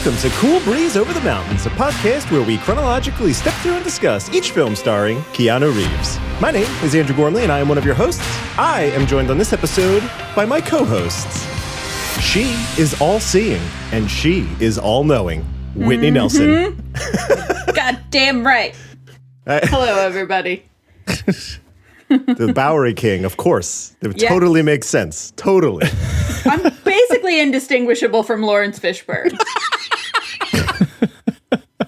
Welcome to Cool Breeze Over the Mountains, a podcast where we chronologically step through and discuss each film starring Keanu Reeves. My name is Andrew Gormley, and I am one of your hosts. I am joined on this episode by my co-hosts. She is all-seeing, and she is all-knowing. Whitney Nelson. Goddamn right. Hello, everybody. The Bowery King, of course. It totally makes sense. Totally. I'm basically indistinguishable from Lawrence Fishburne.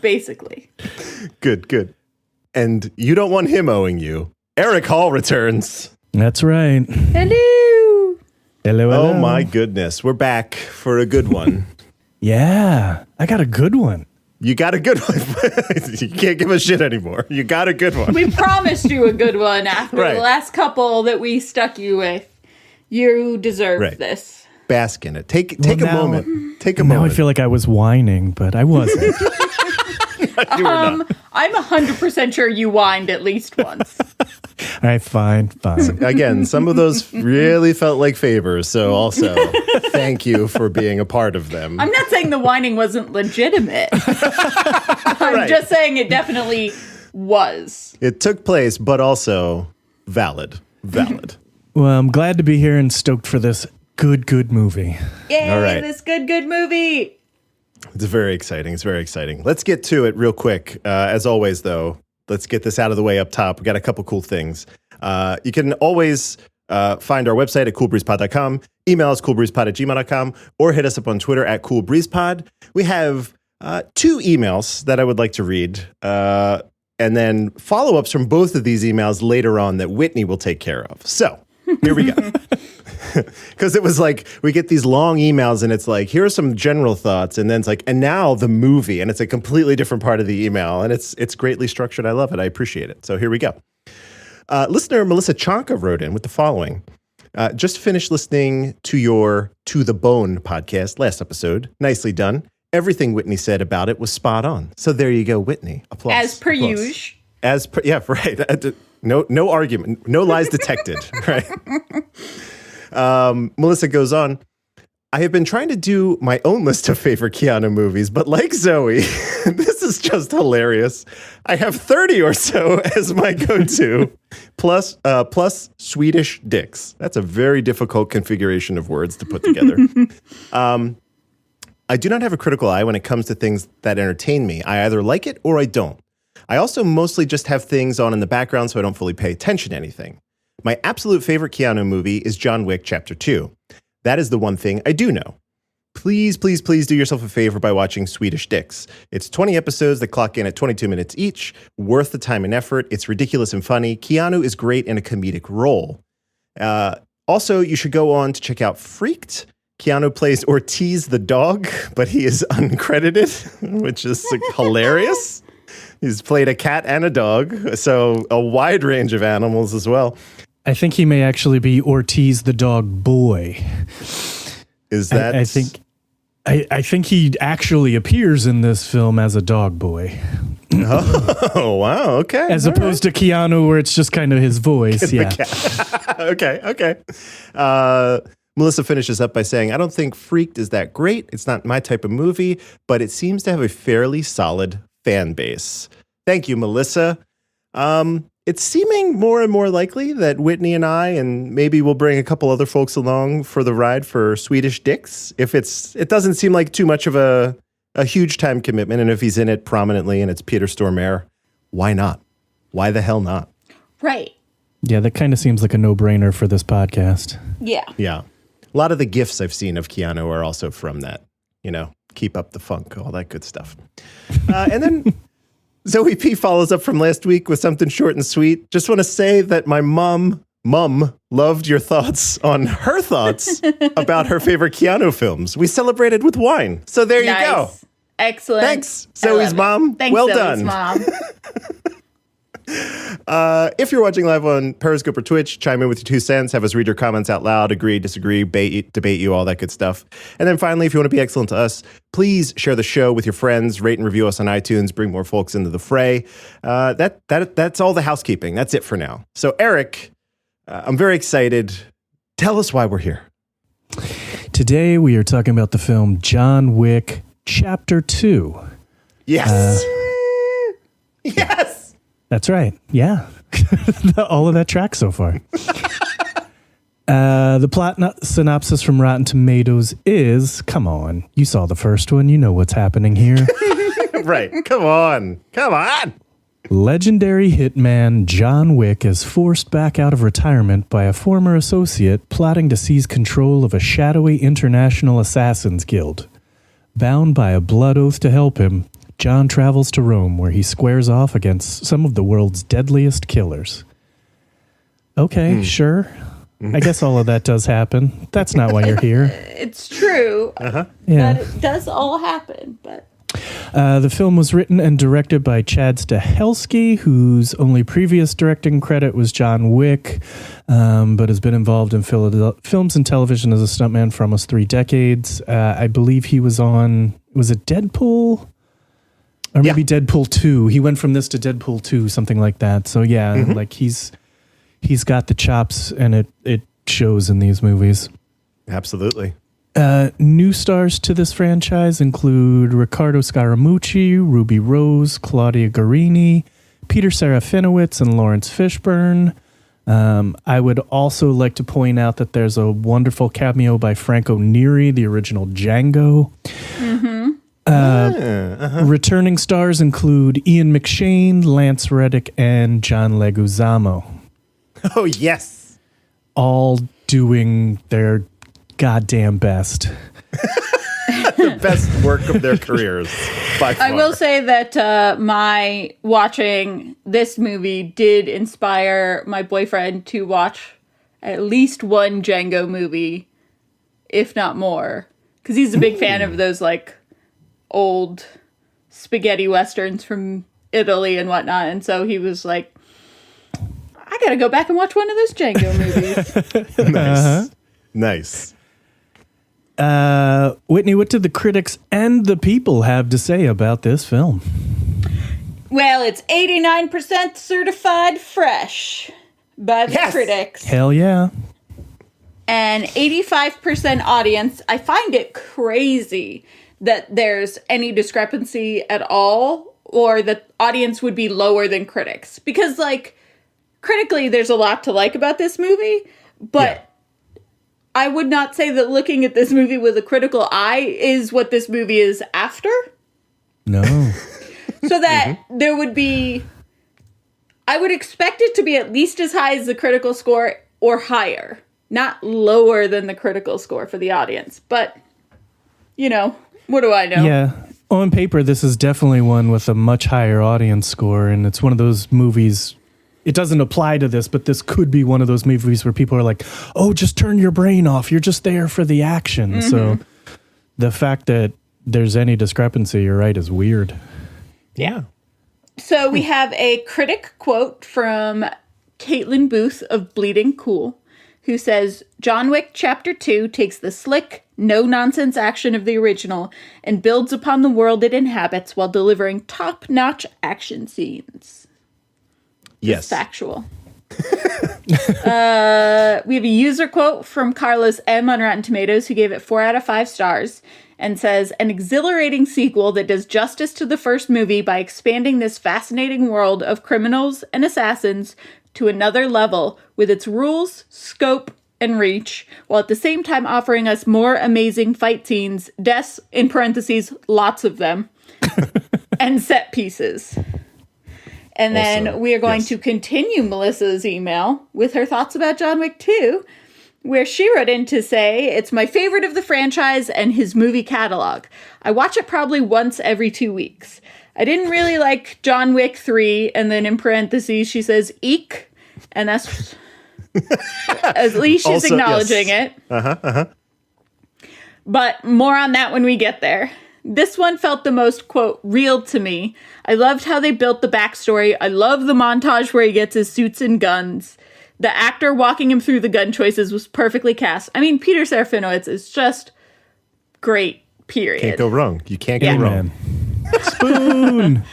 Basically. Good. And you don't want him owing you. Eric Hall returns. That's right. Hello. Hello. Oh my goodness. We're back for a good one. Yeah, I got a good one. You got a good one. You can't give a shit anymore. You got a good one. We promised you a good one after the last couple that we stuck you with. You deserve this. Bask in it. Take a moment. Take a moment. Now I feel like I was whining, but I wasn't. You were not. I'm 100% sure you whined at least once. All right, fine. Again, some of those really felt like favors, so also thank you for being a part of them. I'm not saying the whining wasn't legitimate. I'm just saying it definitely was. It took place, but also valid. Well, I'm glad to be here and stoked for this good movie. Yay, All right. this good movie. It's very exciting. Let's get to it real quick. As always, though, let's get this out of the way up top. We got a couple cool things. You can always find our website at coolbreezepod.com, email us coolbreezepod@gmail.com, or hit us up on Twitter at coolbreezepod. We have 2 emails that I would like to read, and then follow-ups from both of these emails later on that Whitney will take care of. So, here we go. Because it was like, we get these long emails and it's like, here are some general thoughts. And then it's like, and now the movie. And it's a completely different part of the email. And it's greatly structured. I love it. I appreciate it. So here we go. Listener Melissa Chonka wrote in with the following. Just finished listening to your To the Bone podcast last episode. Nicely done. Everything Whitney said about it was spot on. So there you go, Whitney. Applause. As per usual. Yeah, right. No argument. No lies detected. Right. Melissa goes on, I have been trying to do my own list of favorite Keanu movies, but like Zoe, this is just hilarious. I have 30 or so as my go-to, plus Swedish dicks. That's a very difficult configuration of words to put together. I do not have a critical eye when it comes to things that entertain me. I either like it or I don't. I also mostly just have things on in the background so I don't fully pay attention to anything. My absolute favorite Keanu movie is John Wick Chapter 2. That is the one thing I do know. Please do yourself a favor by watching Swedish Dicks. It's 20 episodes that clock in at 22 minutes each. Worth the time and effort. It's ridiculous and funny. Keanu is great in a comedic role. Also, you should go on to check out Freaked. Keanu plays Ortiz the dog, but he is uncredited, which is hilarious. He's played a cat and a dog, so a wide range of animals as well. I think he may actually be Ortiz the dog boy. Is that? I think he actually appears in this film as a dog boy. Oh, wow. Okay. As opposed to Keanu, where it's just kind of his voice. Yeah. Okay. Melissa finishes up by saying, I don't think Freaked is that great. It's not my type of movie, but it seems to have a fairly solid fan base. Thank you, Melissa. It's seeming more and more likely that Whitney and I, and maybe we'll bring a couple other folks along for the ride for Swedish Dicks. If it doesn't seem like too much of a huge time commitment, and if he's in it prominently and it's Peter Stormare, why not? Why the hell not? Right. Yeah, that kind of seems like a no-brainer for this podcast. Yeah. A lot of the gifs I've seen of Keanu are also from that, keep up the funk, all that good stuff. And then Zoe P follows up from last week with something short and sweet. Just want to say that my mom loved your thoughts on her thoughts about her favorite Keanu films. We celebrated with wine. So there you go. Excellent. Thanks, Zoe's mom. Thanks, well Zoe's done. Mom. If you're watching live on Periscope or Twitch, chime in with your 2 cents, have us read your comments out loud, agree, disagree, debate you, all that good stuff. And then finally, if you want to be excellent to us, please share the show with your friends, rate and review us on iTunes, bring more folks into the fray. That's all the housekeeping. That's it for now. So Eric, I'm very excited. Tell us why we're here. Today we are talking about the film John Wick Chapter 2. Yes. Yes. That's right. Yeah. All of that track so far. The plot synopsis from Rotten Tomatoes is, come on, you saw the first one. You know what's happening here. Right. Come on. Come on. Legendary hitman John Wick is forced back out of retirement by a former associate plotting to seize control of a shadowy international assassins guild. Bound by a blood oath to help him, John travels to Rome where he squares off against some of the world's deadliest killers. Okay, sure. I guess all of that does happen. That's not why you're here. It's true. Yeah. That it does all happen, but... The film was written and directed by Chad Stahelski, whose only previous directing credit was John Wick, but has been involved in films and television as a stuntman for almost 3 decades. I believe he was on, was it Deadpool? Or maybe Deadpool 2. He went from this to Deadpool 2, something like that. So yeah, like he's got the chops, and it shows in these movies. Absolutely. New stars to this franchise include Riccardo Scaramucci, Ruby Rose, Claudia Guarini, Peter Serafinowicz, and Lawrence Fishburne. I would also like to point out that there's a wonderful cameo by Franco Neri, the original Django. Returning stars include Ian McShane, Lance Reddick, and John Leguizamo. Oh, yes. All doing their goddamn best. The best work of their careers, by far. I will say that my watching this movie did inspire my boyfriend to watch at least one Django movie, if not more. Because he's a big fan of those, like, old spaghetti westerns from Italy and whatnot. And so he was like, I gotta go back and watch one of those Django movies. Nice. Nice. Whitney, what did the critics and the people have to say about this film? Well, it's 89% certified fresh by the critics. Hell yeah. And 85% audience. I find it crazy that there's any discrepancy at all, or that audience would be lower than critics. Because, like, critically, there's a lot to like about this movie, but I would not say that looking at this movie with a critical eye is what this movie is after. No. So that there would be... I would expect it to be at least as high as the critical score or higher. Not lower than the critical score for the audience. But, you know, what do I know? Yeah. On paper, this is definitely one with a much higher audience score, and it's one of those movies... It doesn't apply to this, but this could be one of those movies where people are like, oh, just turn your brain off. You're just there for the action. So the fact that there's any discrepancy, you're right, is weird. Yeah. So we have a critic quote from Caitlin Booth of Bleeding Cool, who says, John Wick Chapter 2 takes the slick, no-nonsense action of the original and builds upon the world it inhabits while delivering top-notch action scenes. Yes. It's factual. We have a user quote from Carlos M. on Rotten Tomatoes, who gave it 4 out of 5 stars, and says, an exhilarating sequel that does justice to the first movie by expanding this fascinating world of criminals and assassins to another level with its rules, scope, and reach, while at the same time offering us more amazing fight scenes, deaths, in parentheses, lots of them, and set pieces. And then we are going to continue Melissa's email with her thoughts about John Wick 2, where she wrote in to say, it's my favorite of the franchise and his movie catalog. I watch it probably once every 2 weeks. I didn't really like John Wick 3, and then in parentheses she says, eek, and that's... at least she's also acknowledging it. But more on that when we get there. This one felt the most, quote, real to me. I loved how they built the backstory. I love the montage where he gets his suits and guns. The actor walking him through the gun choices was perfectly cast. I mean, Peter Serafinowicz is just great, period. Can't go wrong. You can't go wrong. Spoon!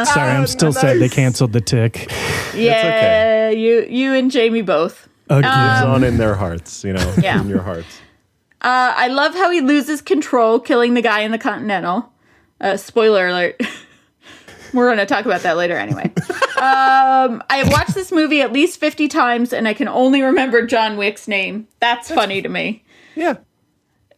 Sorry, I'm still sad they canceled the Tick. Yeah, okay. you and Jamie both. Lives on in their hearts, you know, in your hearts. I love how he loses control, killing the guy in the Continental. Spoiler alert. We're going to talk about that later anyway. I have watched this movie at least 50 times, and I can only remember John Wick's name. That's funny to me. Yeah.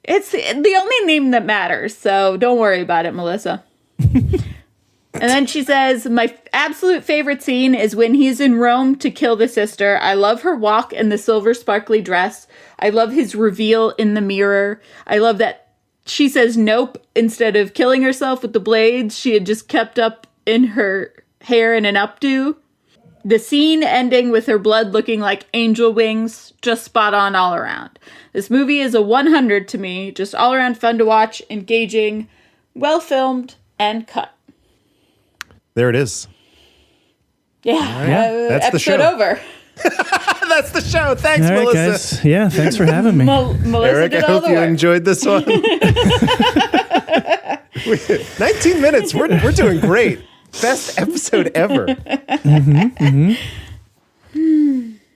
It's the only name that matters, so don't worry about it, Melissa. And then she says, my absolute favorite scene is when he's in Rome to kill the sister. I love her walk in the silver sparkly dress. I love his reveal in the mirror. I love that she says nope instead of killing herself with the blades. She had just kept up in her hair in an updo. The scene ending with her blood looking like angel wings, just spot on all around. This movie is a 100 to me, just all around fun to watch, engaging, well filmed, and cut. There it is. Yeah, that's the episode show. over. That's the show. Thanks, All right, Melissa. guys. Yeah, thanks for having me. Melissa Eric, did I all hope the you work. enjoyed this one. 19 minutes. We're doing great. Best episode ever.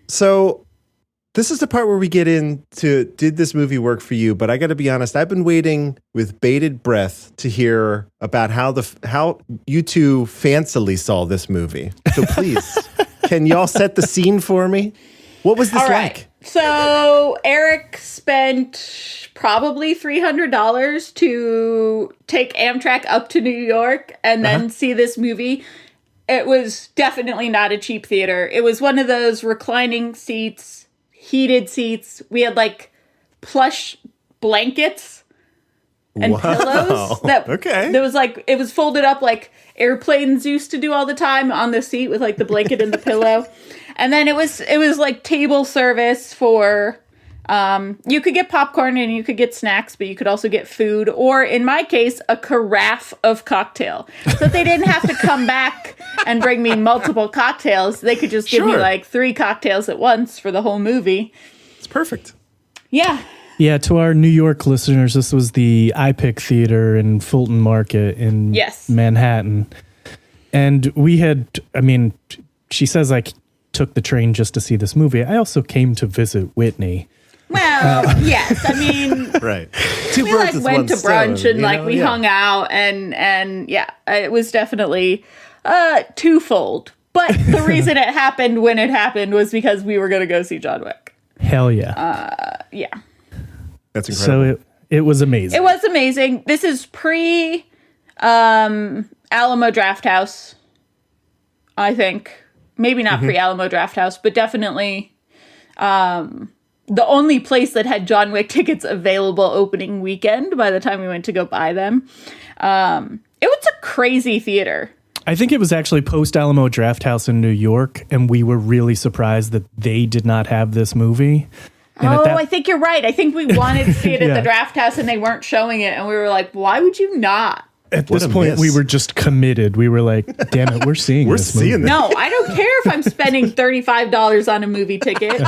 So this is the part where we get into, did this movie work for you? But I got to be honest, I've been waiting with bated breath to hear about how you two fancily saw this movie. So please, can y'all set the scene for me? What was this All right. like? So Eric spent probably $300 to take Amtrak up to New York and then see this movie. It was definitely not a cheap theater. It was one of those reclining seats, heated seats. We had like plush blankets and pillows. That was like, it was folded up like airplanes used to do all the time on the seat with like the blanket and the pillow. And then it was like table service for, you could get popcorn and you could get snacks, but you could also get food, or in my case, a carafe of cocktail. So that they didn't have to come back and bring me multiple cocktails. They could just give me like 3 cocktails at once for the whole movie. It's perfect. Yeah. Yeah, to our New York listeners, this was the iPic Theater in Fulton Market in Manhattan. And we had, she says I took the train just to see this movie. I also came to visit Whitney. Well, yes. Right. We like went to brunch and we hung out and yeah, it was definitely twofold. But the reason it happened when it happened was because we were going to go see John Wick. Hell yeah. Yeah. That's incredible. So it was amazing. It was amazing. This is pre Alamo Drafthouse, I think. Maybe not pre Alamo Drafthouse, but definitely the only place that had John Wick tickets available opening weekend by the time we went to go buy them. It was a crazy theater. I think it was actually post Alamo Drafthouse in New York, and we were really surprised that they did not have this movie. And I think you're right. I think we wanted to see it at the Drafthouse and they weren't showing it. And we were like, why would you not? At this point, we were just committed. We were like, damn it, we're seeing this movie. This. No, I don't care if I'm spending $35 on a movie ticket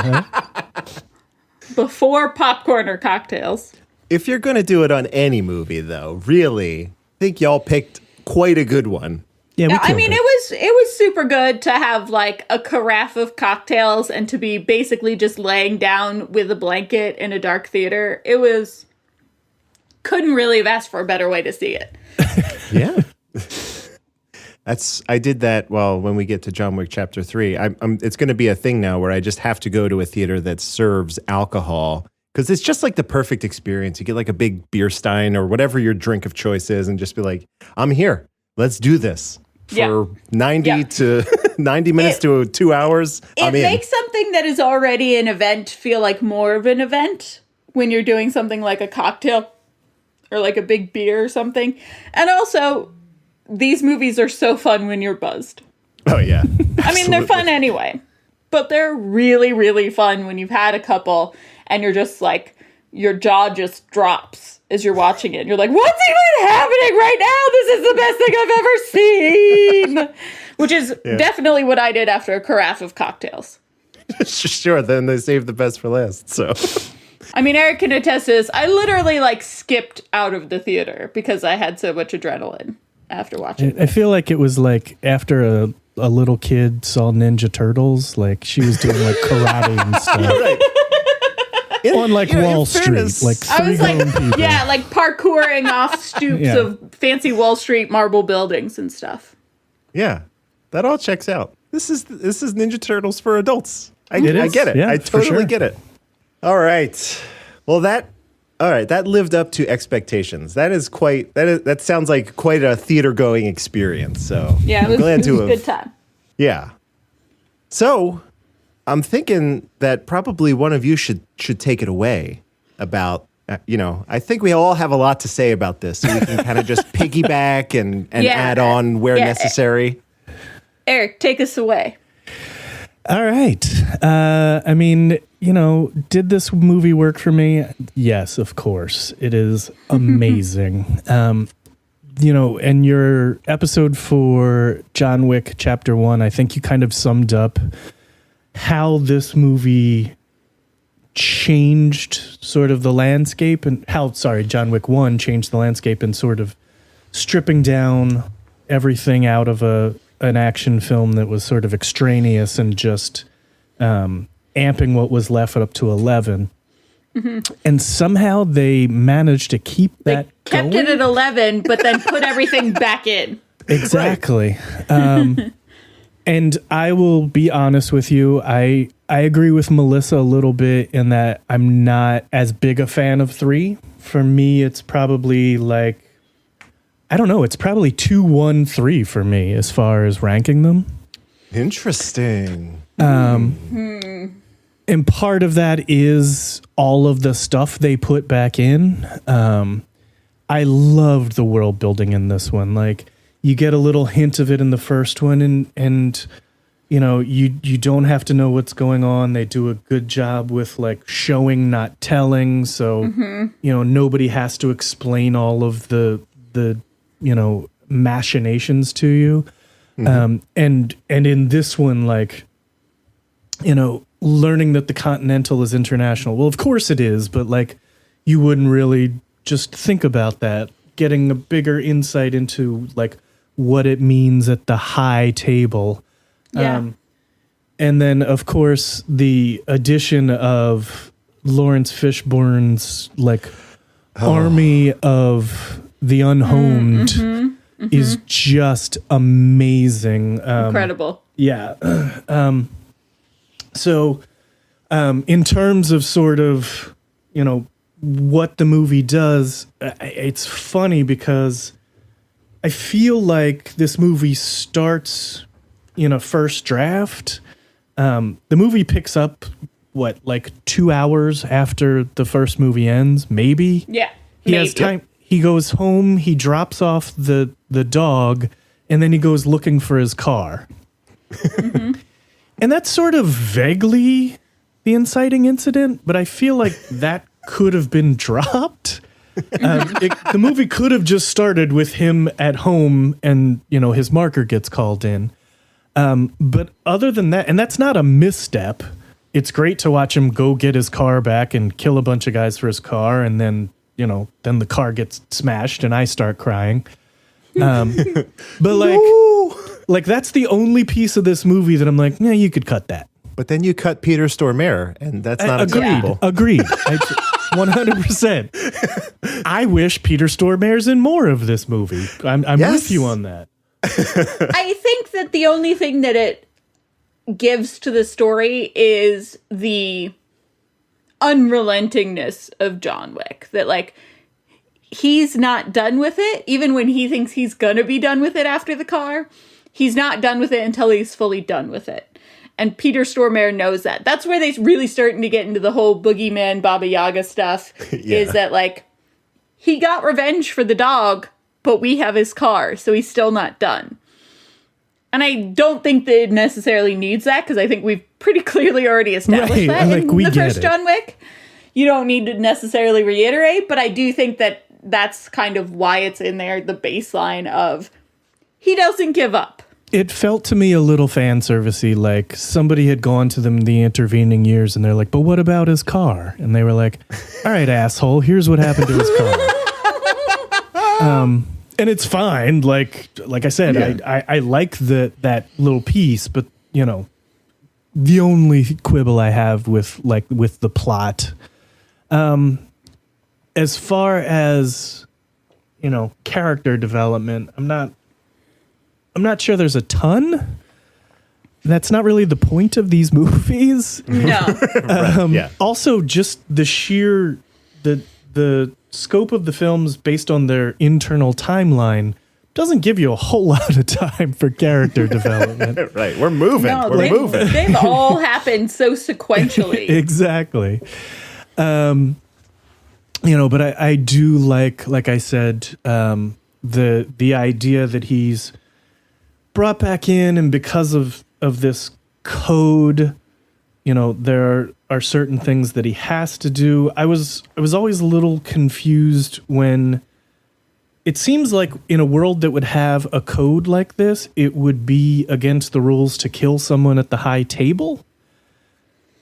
before popcorn or cocktails. If you're going to do it on any movie, though, really, I think y'all picked quite a good one. Yeah, it was super good to have like a carafe of cocktails and to be basically just laying down with a blanket in a dark theater. It was, couldn't really have asked for a better way to see it. Yeah. I did that. Well, when we get to John Wick Chapter 3, it's going to be a thing now where I just have to go to a theater that serves alcohol because it's just like the perfect experience. You get like a big beer stein or whatever your drink of choice is and just be like, I'm here. Let's do this for 90 to 90 minutes to 2 hours. It makes something that is already an event feel like more of an event when you're doing something like a cocktail or like a big beer or something. And also, these movies are so fun when you're buzzed. Oh, yeah. They're fun anyway. But they're really, really fun when you've had a couple and you're just like, your jaw just drops as you're watching it. You're like, what's even happening right now? This is the best thing I've ever seen. Which is definitely what I did after a carafe of cocktails. Sure, then they saved the best for last, so... Eric can attest to this. I literally skipped out of the theater because I had so much adrenaline after watching. I feel like it was like after a little kid saw Ninja Turtles, like she was doing like karate and stuff. Right. On like Wall Street, fairness, like I three was like, grown people. yeah, like parkouring off stoops Yeah. of fancy Wall Street marble buildings and stuff. Yeah, that all checks out. This is Ninja Turtles for adults. I It is. get it. Yeah, I for totally sure. get it. All right. Well, that lived up to expectations. That sounds like quite a theater going experience. So Yeah, I'm glad it to was a have. good time. Yeah. So I'm thinking that probably one of you should take it away about. I think we all have a lot to say about this, so we can kind of just piggyback and Yeah. add on where Yeah. necessary. Eric, take us away. All right. I mean, did this movie work for me? Yes, of course. It is amazing. And your episode for John Wick Chapter 1, I think you kind of summed up how this movie changed sort of the landscape and John Wick 1 changed the landscape and sort of stripping down everything out of an action film that was sort of extraneous and just amping what was left up to 11. Mm-hmm. And somehow they managed to keep that Kept going. it at 11, but then put everything back in. Exactly. And I will be honest with you. I agree with Melissa a little bit in that I'm not as big a fan of 3. For me, it's probably like, I don't know. It's probably 2, 1, 3 for me as far as ranking them. Interesting. And part of that is all of the stuff they put back in. I loved the world building in this one. Like, you get a little hint of it in the first one, and you don't have to know what's going on. They do a good job with like showing, not telling. So nobody has to explain all of the machinations to you. And in this one, like, learning that the Continental is international. Well, of course it is, but like, you wouldn't really just think about that. Getting a bigger insight into like what it means at the high table. Yeah. And then, of course, the addition of Lawrence Fishburne's like army of the unhomed is just amazing. Incredible. Yeah. So, in terms of sort of, what the movie does, it's funny because I feel like this movie starts in a first draft. The movie picks up, like 2 hours after the first movie ends, maybe? Yeah. He has time. He goes home, he drops off the dog, and then he goes looking for his car. And that's sort of vaguely the inciting incident, but I feel like that could have been dropped. The movie could have just started with him at home and, his marker gets called in. But other than that, and that's not a misstep. It's great to watch him go get his car back and kill a bunch of guys for his car. And then, then the car gets smashed and I start crying. But like that's the only piece of this movie that I'm like, yeah, you could cut that. But then you cut Peter Stormare, and that's not acceptable. Agreed. 100%. I wish Peter Stormare's in more of this movie. I'm Yes. with you on that. I think that the only thing that it gives to the story is the unrelentingness of John Wick. That, like, he's not done with it, even when he thinks he's gonna be done with it after the car. He's not done with it until he's fully done with it. And Peter Stormare knows that. That's where they really starting to get into the whole boogeyman, Baba Yaga stuff. Yeah. Is that, like, he got revenge for the dog, but we have his car, so he's still not done. And I don't think that it necessarily needs that, because I think we've pretty clearly already established Right, that like, in we the get first it. John Wick. You don't need to necessarily reiterate, but I do think that that's kind of why it's in there, the baseline of he doesn't give up. It felt to me a little fan servicey, like somebody had gone to them the intervening years and they're like, but what about his car? And they were like, all right, asshole, here's what happened to his car. And it's fine. Like I said, yeah. I like that little piece, but the only quibble I have with the plot As far as, character development, I'm not sure there's a ton. That's not really the point of these movies. No. Also, just the sheer the scope of the films based on their internal timeline doesn't give you a whole lot of time for character development. Right. We're moving. No, We're moving. They've all happened so sequentially. Exactly. But I do like I said, the idea that he's brought back in, and because of this code, there are certain things that he has to do. I was always a little confused when it seems like in a world that would have a code like this, it would be against the rules to kill someone at the high table.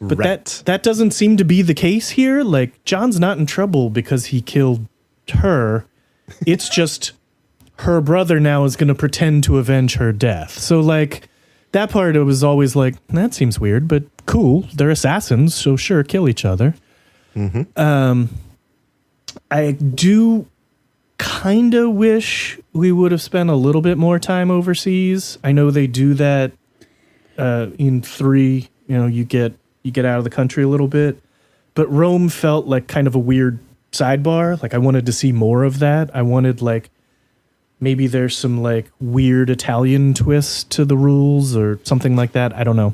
But that doesn't seem to be the case here. Like, John's not in trouble because he killed her. It's just her brother now is going to pretend to avenge her death. So, like, that part, it was always like, that seems weird, but cool. They're assassins, so sure, kill each other. Mm-hmm. I do kind of wish we would have spent a little bit more time overseas. I know they do that in 3. You get out of the country a little bit, but Rome felt like kind of a weird sidebar. Like, I wanted to see more of that. I wanted, like, maybe there's some like weird Italian twist to the rules or something like that. I don't know.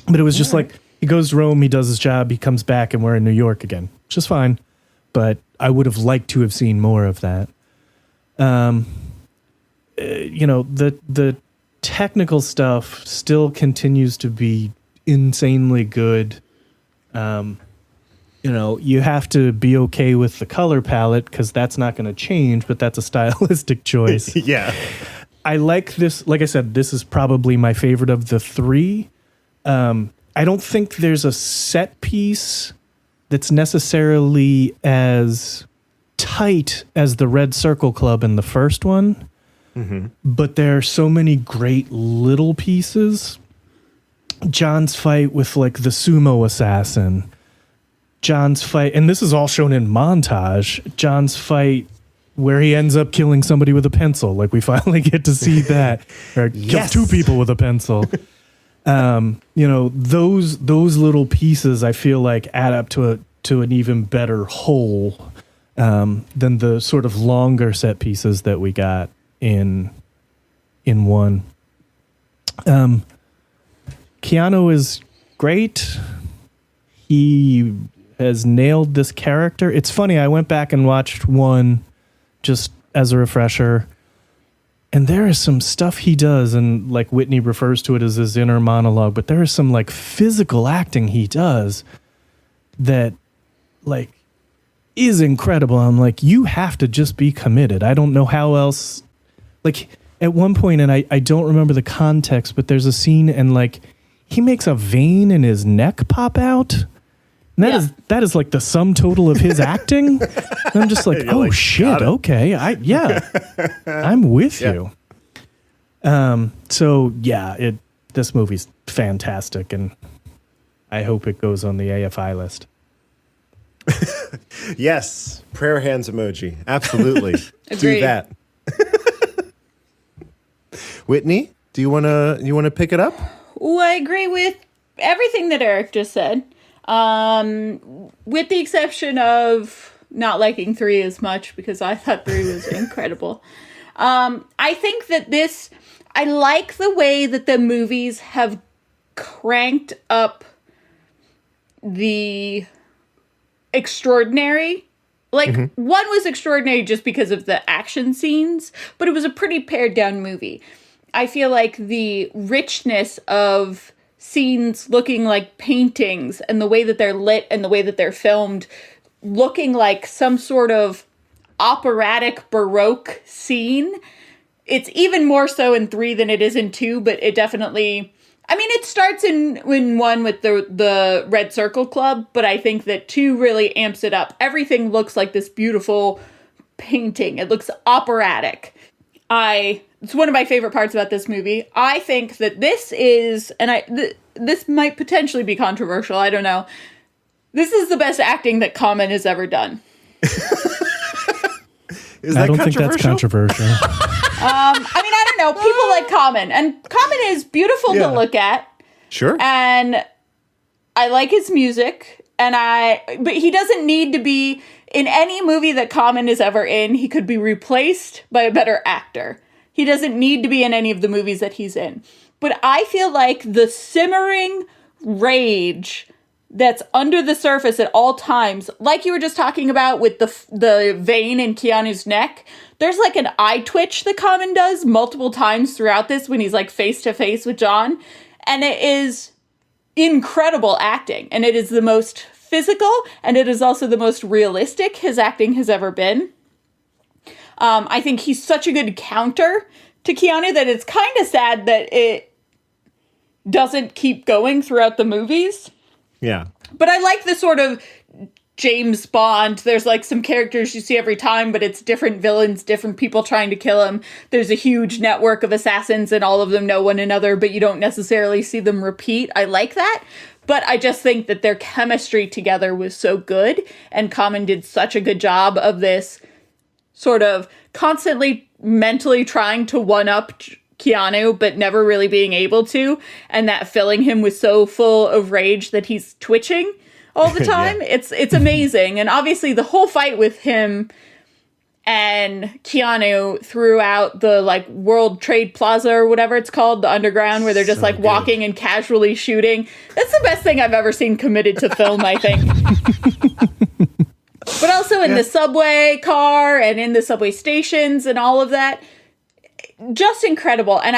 But it was just like, he goes to Rome, he does his job, he comes back, and we're in New York again, which is fine. But I would have liked to have seen more of that. The technical stuff still continues to be insanely good. You have to be okay with the color palette because that's not going to change, but that's a stylistic choice. Yeah. I like this. Like I said, this is probably my favorite of the 3. I don't think there's a set piece that's necessarily as tight as the Red Circle Club in the first one, but there are so many great little pieces. John's fight with like the sumo assassin, John's fight, and this is all shown in montage, John's fight where he ends up killing somebody with a pencil. Like, we finally get to see that. Or kills 2 people with a pencil. Those little pieces I feel like add up to an even better whole than the sort of longer set pieces that we got in 1. Keanu is great. He has nailed this character. It's funny, I went back and watched 1 just as a refresher, and there is some stuff he does, and like Whitney refers to it as his inner monologue, but there is some like physical acting he does that like is incredible. I'm like, you have to just be committed. I don't know how else. Like, at one point, and I don't remember the context, but there's a scene and like he makes a vein in his neck pop out. And that is like the sum total of his acting. And I'm just like, oh like, shit, okay. I'm with you. This movie's fantastic, and I hope it goes on the AFI list. Yes, prayer hands emoji. Absolutely. Do that. Whitney, do you wanna pick it up? Well, I agree with everything that Eric just said. With the exception of not liking 3 as much, because I thought 3 was incredible. I think that I like the way that the movies have cranked up the extraordinary. Like, 1 was extraordinary just because of the action scenes, but it was a pretty pared down movie. I feel like the richness of scenes looking like paintings, and the way that they're lit and the way that they're filmed looking like some sort of operatic Baroque scene. It's even more so in 3 than it is in 2, but it definitely, I mean, it starts in 1 with the Red Circle Club, but I think that 2 really amps it up. Everything looks like this beautiful painting. It looks operatic. It's one of my favorite parts about this movie. I think that this is, and this might potentially be controversial, I don't know. This is the best acting that Common has ever done. Is that I don't think that's controversial. I mean, I don't know. People like Common, and Common is beautiful to look at. Sure. And I like his music, but he doesn't need to be in any movie that Common is ever in. He could be replaced by a better actor. He doesn't need to be in any of the movies that he's in. But I feel like the simmering rage that's under the surface at all times, like you were just talking about with the vein in Keanu's neck, there's like an eye twitch that Common does multiple times throughout this when he's like face to face with John. And it is incredible acting. And it is the most physical, and it is also the most realistic his acting has ever been. I think he's such a good counter to Keanu that it's kind of sad that it doesn't keep going throughout the movies. Yeah. But I like the sort of James Bond. There's like some characters you see every time, but it's different villains, different people trying to kill him. There's a huge network of assassins and all of them know one another, but you don't necessarily see them repeat. I like that. But I just think that their chemistry together was so good, and Common did such a good job of this sort of constantly mentally trying to one-up Keanu, but never really being able to, and that filling him with so full of rage that he's twitching all the time. Yeah. It's amazing. And obviously the whole fight with him and Keanu throughout the like World Trade Plaza or whatever it's called, the underground, where they're just like walking and casually shooting. That's the best thing I've ever seen committed to film, I think. But also in the subway car and in the subway stations and all of that. Just incredible. And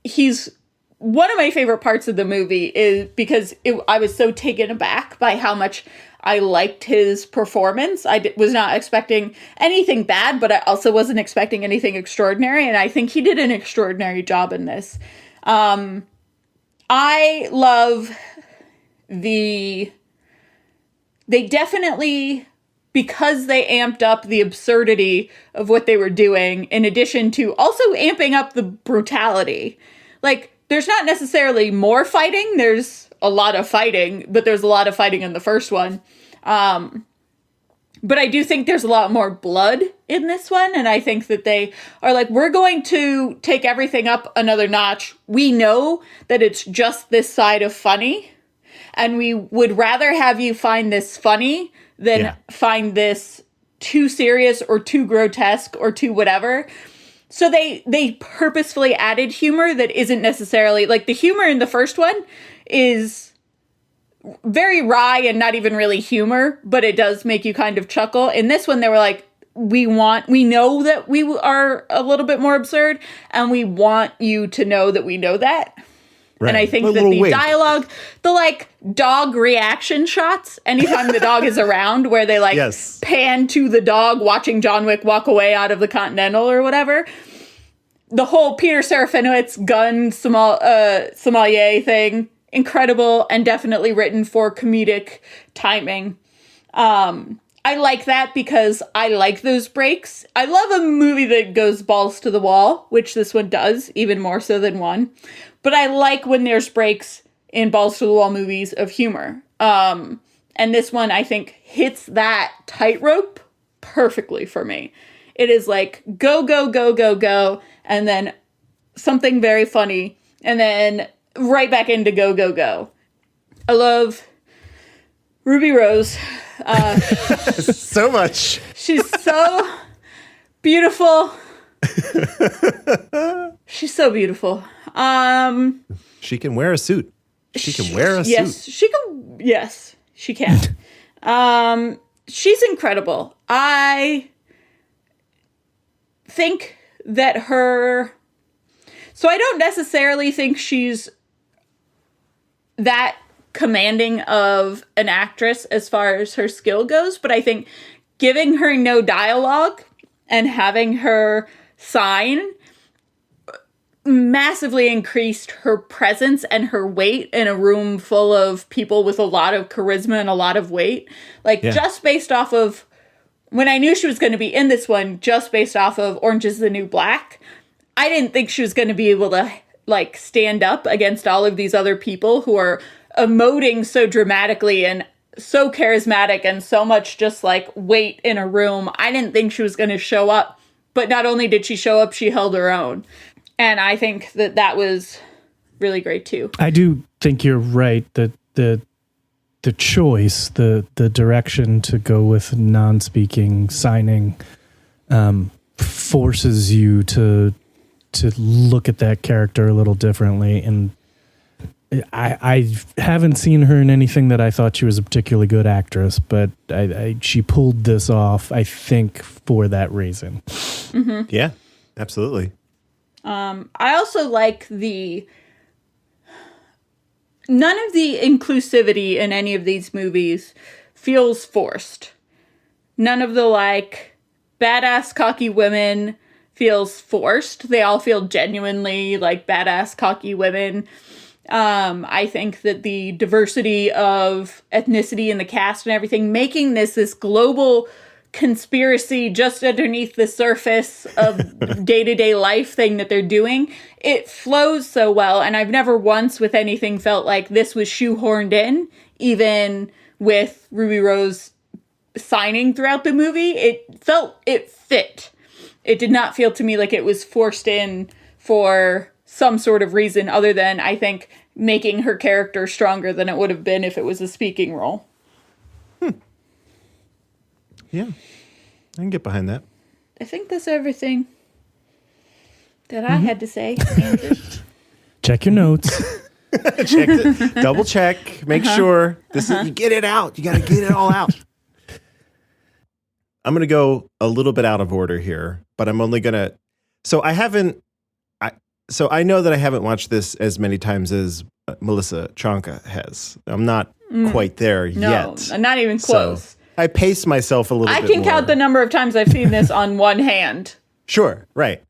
he's one of my favorite parts of the movie is because I was so taken aback by how much I liked his performance. I was not expecting anything bad, but I also wasn't expecting anything extraordinary. And I think he did an extraordinary job in this. I love they definitely, because they amped up the absurdity of what they were doing, in addition to also amping up the brutality. Like, there's not necessarily more fighting. There's a lot of fighting, but there's a lot of fighting in the first one. But I do think there's a lot more blood in this one. And I think that they are like, we're going to take everything up another notch. We know that it's just this side of funny. And we would rather have you find this funny than find this too serious or too grotesque or too whatever. So they purposefully added humor that isn't necessarily, like, the humor in the first one is very wry and not even really humor, but it does make you kind of chuckle. In this one, they were like, we know that we are a little bit more absurd, and we want you to know that we know that. Right. And I think that the dialogue, the like dog reaction shots, anytime the dog is around, where they like pan to the dog watching John Wick walk away out of the Continental or whatever. The whole Peter Serafinowicz gun sommelier thing, incredible and definitely written for comedic timing. I like that because I like those breaks. I love a movie that goes balls to the wall, which this one does, even more so than one. But I like when there's breaks in balls to the wall movies of humor. And this one, I think, hits that tightrope perfectly for me. It is like, go, go, go, go, go, and then something very funny, and then right back into go, go, go. I love Ruby Rose. So much. She's so beautiful. She's so beautiful. She can wear a suit. She can wear a suit. Yes, she can. She's incredible. I think that so I don't necessarily think she's that commanding of an actress as far as her skill goes, but I think giving her no dialogue and having her sign massively increased her presence and her weight in a room full of people with a lot of charisma and a lot of weight. Like, just based off of when I knew she was going to be in this one, just based off of Orange is the New Black, I didn't think she was going to be able to like stand up against all of these other people who are emoting so dramatically and so charismatic and so much just like weight in a room. I didn't think she was going to show up, but not only did she show up, she held her own. And I think that was really great too. I do think you're right that the choice, the direction to go with non-speaking signing forces you to look at that character a little differently. And I haven't seen her in anything that I thought she was a particularly good actress, but she pulled this off, I think, for that reason. Mm-hmm. Yeah, absolutely. I also like none of the inclusivity in any of these movies feels forced. None of the like badass cocky women feels forced. They all feel genuinely like badass cocky women. I think that the diversity of ethnicity in the cast and everything, making this global conspiracy just underneath the surface of day-to-day life thing that they're doing, it flows so well. And I've never once with anything felt like this was shoehorned in, even with Ruby Rose signing throughout the movie. It fit. It did not feel to me like it was forced in for some sort of reason other than, I think, making her character stronger than it would have been if it was a speaking role. Yeah, I can get behind that. I think that's everything that I had to say, Andrew. Check your notes. Check it, double check, make sure you get it out. You got to get it all out. I'm going to go a little bit out of order here, but I'm only going to. So I know that I haven't watched this as many times as Melissa Chonka has. I'm not quite there yet. No, not even close. So I pace myself a little bit I can more. count the number of times I've seen this on one hand. Sure, right.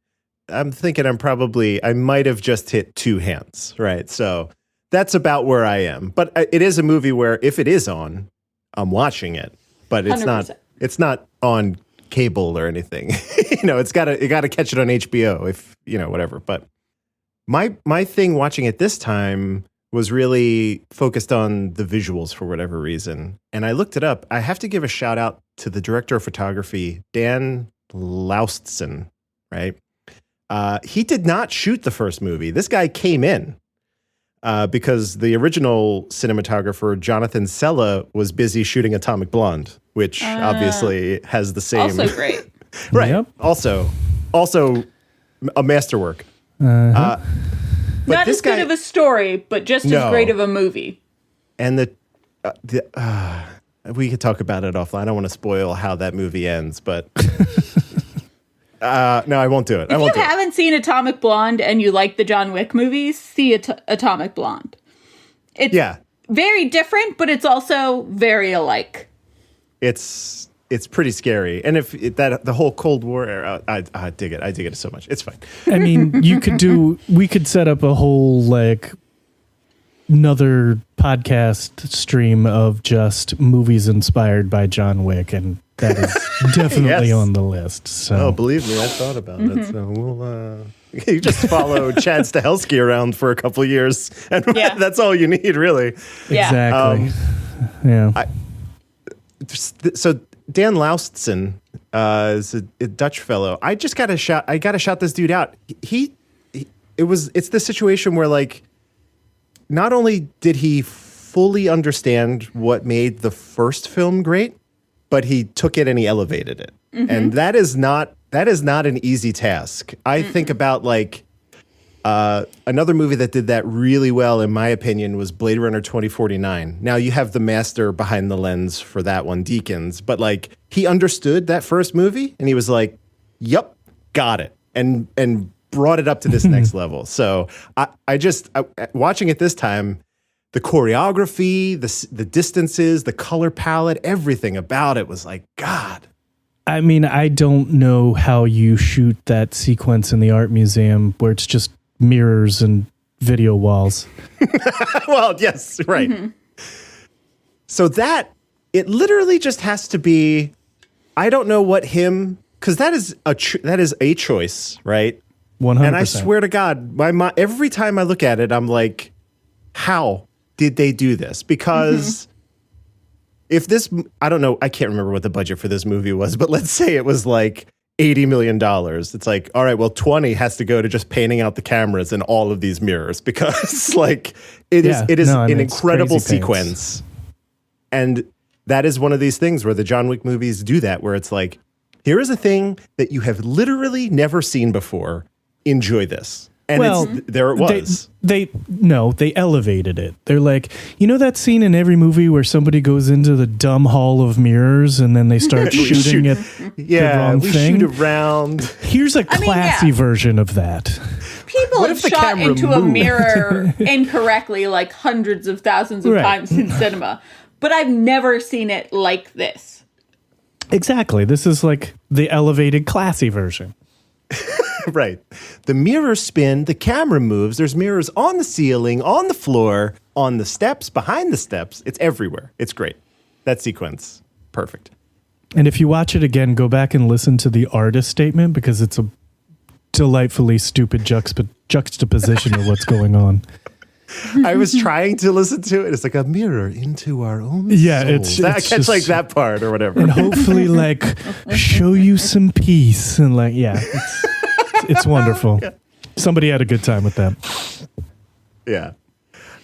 I'm thinking I might have just hit 2 hands, right? So that's about where I am. But it is a movie where if it is on, I'm watching it. But it's 100%. It's not on cable or anything. You got to catch it on HBO if, whatever. But my thing watching it this time was really focused on the visuals for whatever reason. And I looked it up. I have to give a shout out to the director of photography, Dan Laustsen, right? He did not shoot the first movie. This guy came in because the original cinematographer, Jonathan Sella, was busy shooting Atomic Blonde, which obviously has the same... Also great. Right. Yep. Also a masterwork. But Not as good of a story, but just as great of a movie. And we could talk about it offline. I don't want to spoil how that movie ends, but no, I won't do it. If you haven't seen Atomic Blonde and you like the John Wick movies, see Atomic Blonde. It's very different, but it's also very alike. It's pretty scary. And if the whole Cold War era, I dig it. I dig it so much. It's fine. I mean, we could set up a whole another podcast stream of just movies inspired by John Wick, and that is definitely on the list. So, believe me, I thought about it. So we'll you just follow Chad Stahelski around for a couple of years, and that's all you need, really. Yeah. Exactly. So Dan Laustsen is a Dutch fellow. I gotta shout this dude out. It's the situation where not only did he fully understand what made the first film great, but he took it and he elevated it. Mm-hmm. And that is not an easy task. I think about another movie that did that really well, in my opinion, was Blade Runner 2049. Now you have the master behind the lens for that one, Deakins, but he understood that first movie and he was like, "Yep, got it," and brought it up to this next level. So I watching it this time, the choreography, the distances, the color palette, everything about it was like, God. I mean, I don't know how you shoot that sequence in the art museum where it's just mirrors and video walls. Well, yes, right. Mm-hmm. So it literally just has to be, I don't know because that is a choice, right? 100%. And I swear to God, every time I look at it, I'm like, how did they do this? Because if this, I don't know, I can't remember what the budget for this movie was, but let's say it was like $80 million. It's like, all right, well, 20 has to go to just painting out the cameras in all of these mirrors because like it is an incredible sequence. And that is one of these things where the John Wick movies do that, where it's like, here is a thing that you have literally never seen before. Enjoy this. And there it was. They elevated it. They're like, you know that scene in every movie where somebody goes into the dumb hall of mirrors and then they start shooting at the wrong thing? Shoot around. Here's a classy version of that. People have shot into a mirror incorrectly like hundreds of thousands of times in cinema. But I've never seen it like this. Exactly. This is like the elevated, classy version. Right. The mirrors spin, the camera moves, there's mirrors on the ceiling, on the floor, on the steps, behind the steps. It's everywhere. It's great. That sequence, perfect. And if you watch it again, go back and listen to the artist statement because it's a delightfully stupid juxtaposition of what's going on. I was trying to listen to it. It's like a mirror into our own souls. I catch like that part or whatever. And hopefully like show you some peace. And like, it's wonderful. Yeah. Somebody had a good time with that. Yeah.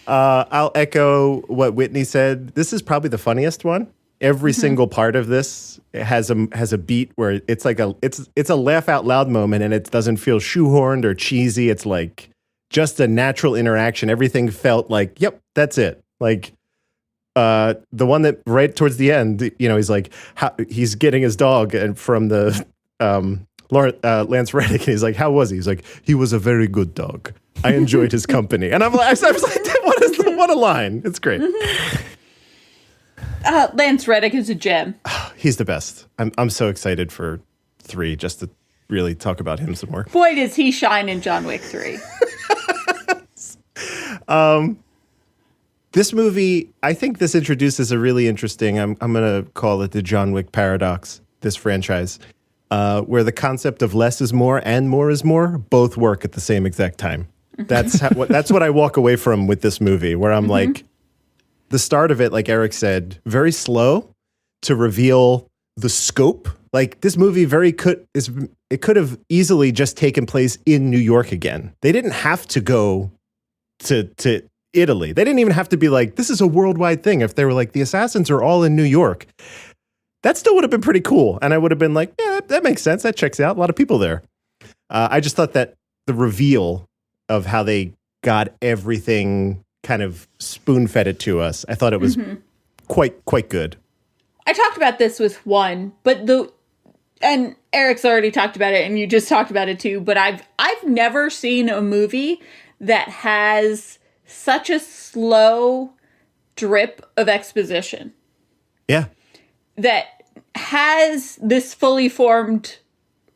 I'll echo what Whitney said. This is probably the funniest one. Every single part of this has a beat where it's like it's a laugh out loud moment, and it doesn't feel shoehorned or cheesy. It's like just a natural interaction. Everything felt like, yep, that's it. Like the one that right towards the end, you know, he's like, he's getting his dog and from the Lance Reddick, and he's like, how was he? He's like, he was a very good dog. I enjoyed his company. And I was like, what a line. It's great. Lance Reddick is a gem. He's the best. I'm so excited for 3 just to really talk about him some more. Boy, does he shine in John Wick 3. This movie, I think this introduces a really interesting, I'm going to call it the John Wick paradox, this franchise, where the concept of less is more and more is more both work at the same exact time. That's what I walk away from with this movie, where I'm like, the start of it, like Eric said, very slow to reveal the scope. Like this movie it could have easily just taken place in New York again. They didn't have to go to Italy. They didn't even have to be like, this is a worldwide thing. If they were like, the assassins are all in New York, that still would have been pretty cool. And I would have been like, yeah, that makes sense. That checks out. A lot of people there. I just thought that the reveal of how they got everything kind of spoon-fed it to us, I thought it was quite good. I talked about this with 1, and Eric's already talked about it, and you just talked about it too, but I've never seen a movie that has such a slow drip of exposition. Yeah. That has this fully formed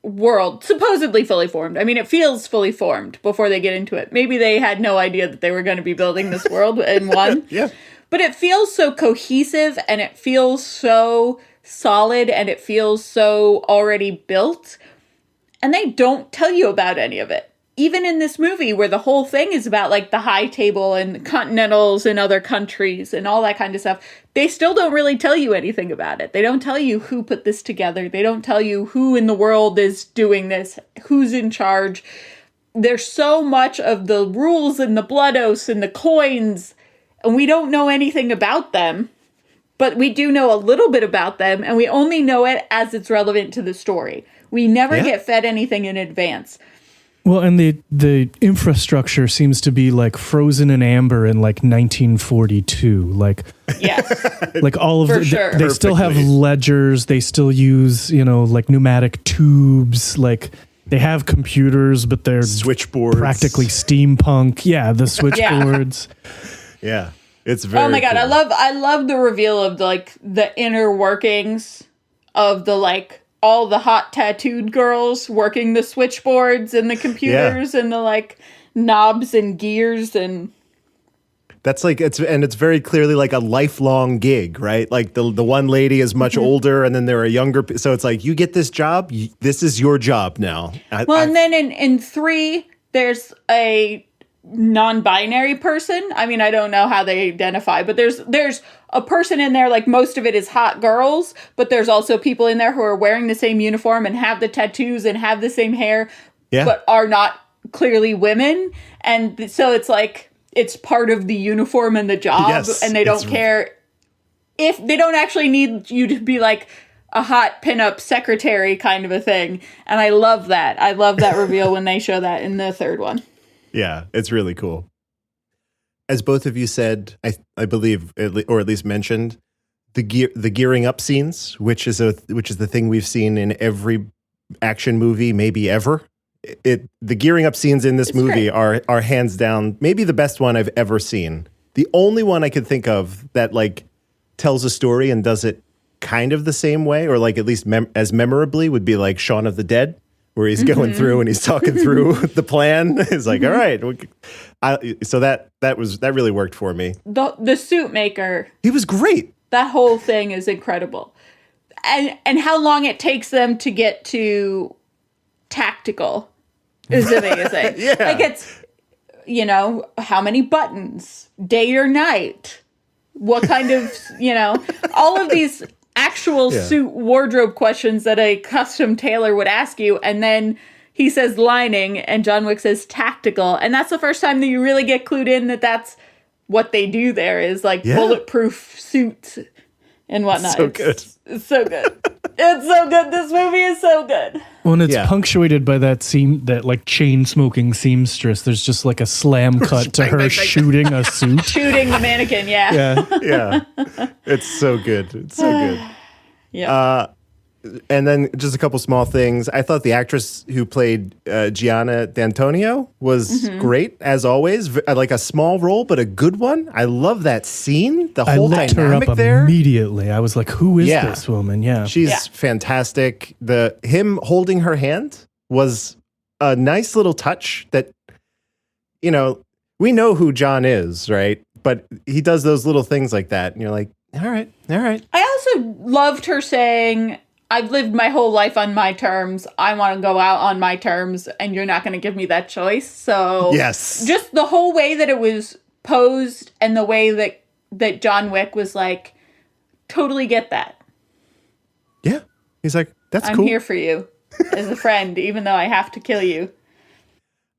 world, supposedly fully formed. I mean, it feels fully formed before they get into it. Maybe they had no idea that they were going to be building this world in one. Yeah. But it feels so cohesive, and it feels so solid, and it feels so already built. And they don't tell you about any of it. Even in this movie where the whole thing is about like the high table and the continentals in other countries and all that kind of stuff, they still don't really tell you anything about it. They don't tell you who put this together. They don't tell you who in the world is doing this, who's in charge. There's so much of the rules and the blood oaths and the coins, and we don't know anything about them, but we do know a little bit about them, and we only know it as it's relevant to the story. We never get fed anything in advance. Well, and the infrastructure seems to be like frozen in amber in like 1942. Like, like all of sure. They still have ledgers. They still use, like pneumatic tubes. Like they have computers, but they're switchboards, practically steampunk. Yeah, the switchboards. Yeah, it's very. Oh my god, cool. I love the reveal of the inner workings of the all the hot tattooed girls working the switchboards and the computers and the knobs and gears, and that's it's very clearly like a lifelong gig, right? Like the one lady is much older, and then there are younger, so it's like, you get this job, this is your job now. And then in 3 there's a non-binary person. I mean, I don't know how they identify, but there's a person in there, like most of it is hot girls, but there's also people in there who are wearing the same uniform and have the tattoos and have the same hair, but are not clearly women. And so it's like, it's part of the uniform and the job, and they don't care if they don't actually need you to be like a hot pinup secretary kind of a thing. And I love that. I love that reveal when they show that in the third one. Yeah, it's really cool. As both of you said, I believe, or at least mentioned, the gearing up scenes, which is the thing we've seen in every action movie, maybe ever. The gearing up scenes in this movie are hands down maybe the best one I've ever seen. The only one I could think of that like tells a story and does it kind of the same way, or like at least as memorably, would be like Shaun of the Dead, where he's going through and he's talking through the plan. It's like, all right. So that really worked for me. The suit maker. He was great. That whole thing is incredible. And how long it takes them to get to tactical is amazing. Yeah. Like it's, how many buttons, day or night, what kind of, all of these actual suit wardrobe questions that a custom tailor would ask you. And then he says lining and John Wick says tactical. And that's the first time that you really get clued in that that's what they do there is like bulletproof suits and whatnot. So good. It's so good. It's so good. This movie is so good. When it's punctuated by that like chain smoking seamstress, there's just like a slam cut to her shooting a suit. Shooting the mannequin, yeah. Yeah. It's so good. It's so good. Yeah. And then just a couple small things. I thought the actress who played Gianna D'Antonio was great, as always. Like a small role, but a good one. I love that scene. The whole I looked her dynamic up there. immediately. I was like, who is this woman? Yeah. She's fantastic. Him holding her hand was a nice little touch that, we know who John is, right? But he does those little things like that. And you're like, all right. I also loved her saying, I've lived my whole life on my terms. I want to go out on my terms, and you're not going to give me that choice. So just the whole way that it was posed and the way that John Wick was like, totally get that. Yeah. He's like, that's I'm cool. I'm here for you as a friend, even though I have to kill you.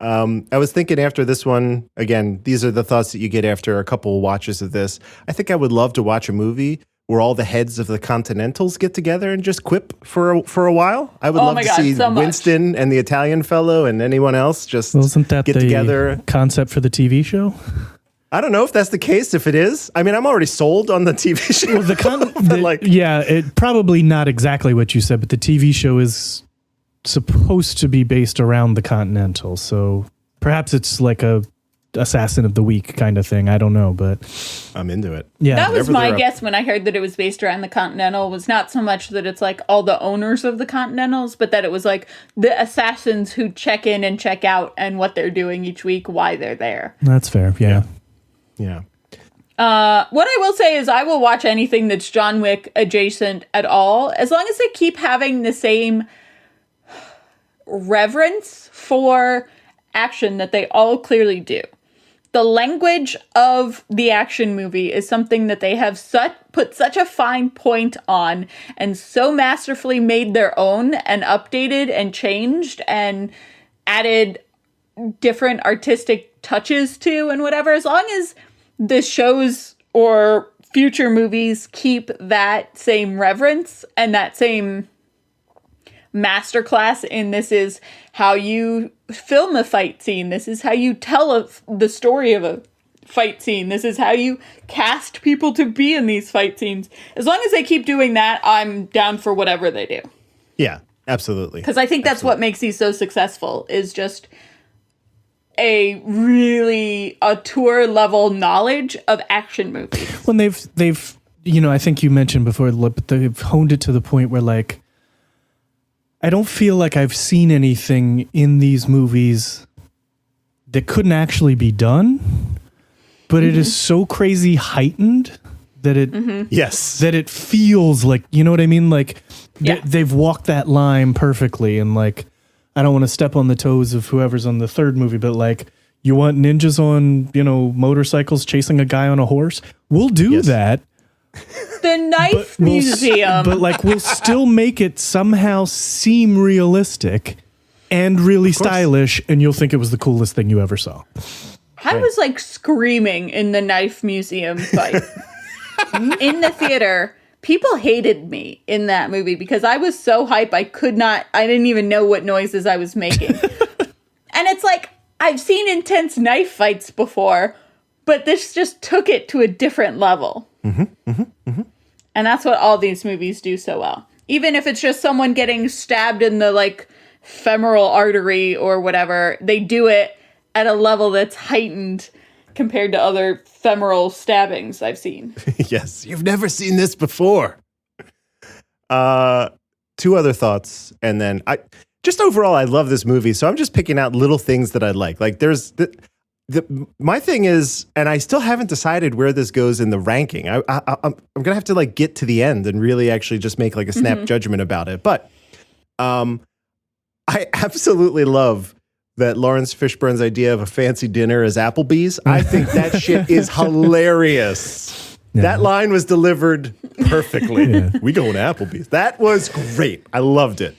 I was thinking after this one, again, these are the thoughts that you get after a couple watches of this. I think I would love to watch a movie where all the heads of the Continentals get together and just quip for a while. I would love to see Winston and the Italian fellow and anyone else just Wasn't that get the together. Concept for the TV show? I don't know if that's the case. If it is, I mean, I'm already sold on the TV show. Well, it probably not exactly what you said, but the TV show is supposed to be based around the Continental, so perhaps it's like a Assassin of the Week kind of thing. I don't know, but I'm into it. Yeah, that was my guess when I heard that it was based around the Continental. Was not so much that it's like all the owners of the Continentals, but that it was like the assassins who check in and check out and what they're doing each week, why they're there. That's fair. Yeah. What I will say is I will watch anything that's John Wick adjacent at all, as long as they keep having the same reverence for action that they all clearly do. The language of the action movie is something that they have put such a fine point on and so masterfully made their own and updated and changed and added different artistic touches to and whatever. As long as the shows or future movies keep that same reverence and that same masterclass in this is how you film a fight scene. This is how you tell the story of a fight scene. This is how you cast people to be in these fight scenes. As long as they keep doing that, I'm down for whatever they do. Yeah, absolutely. Because I think that's what makes these so successful is just a really auteur level knowledge of action movies. When they've I think you mentioned before, but they've honed it to the point where like I don't feel like I've seen anything in these movies that couldn't actually be done, but it is so crazy heightened that it that it feels like, you know what I mean? Like they've walked that line perfectly, and like I don't want to step on the toes of whoever's on the third movie, but like You want ninjas on, motorcycles chasing a guy on a horse? We'll do that. The knife museum. But we'll still make it somehow seem realistic and really stylish, and you'll think it was the coolest thing you ever saw. I was screaming in the knife museum fight. In the theater, people hated me in that movie because I was so hype I didn't even know what noises I was making. And it's I've seen intense knife fights before, but this just took it to a different level. And that's what all these movies do so well. Even if it's just someone getting stabbed in the femoral artery or whatever, they do it at a level that's heightened compared to other femoral stabbings I've seen. Yes, you've never seen this before. Two other thoughts, and then just overall, I love this movie. So I'm just picking out little things that I like. There's my thing is, and I still haven't decided where this goes in the ranking. I'm gonna have to get to the end and really actually just make a snap judgment about it. But I absolutely love that Lawrence Fishburne's idea of a fancy dinner is Applebee's. I think that shit is hilarious. Yeah. That line was delivered perfectly. Yeah. We going to Applebee's. That was great. I loved it.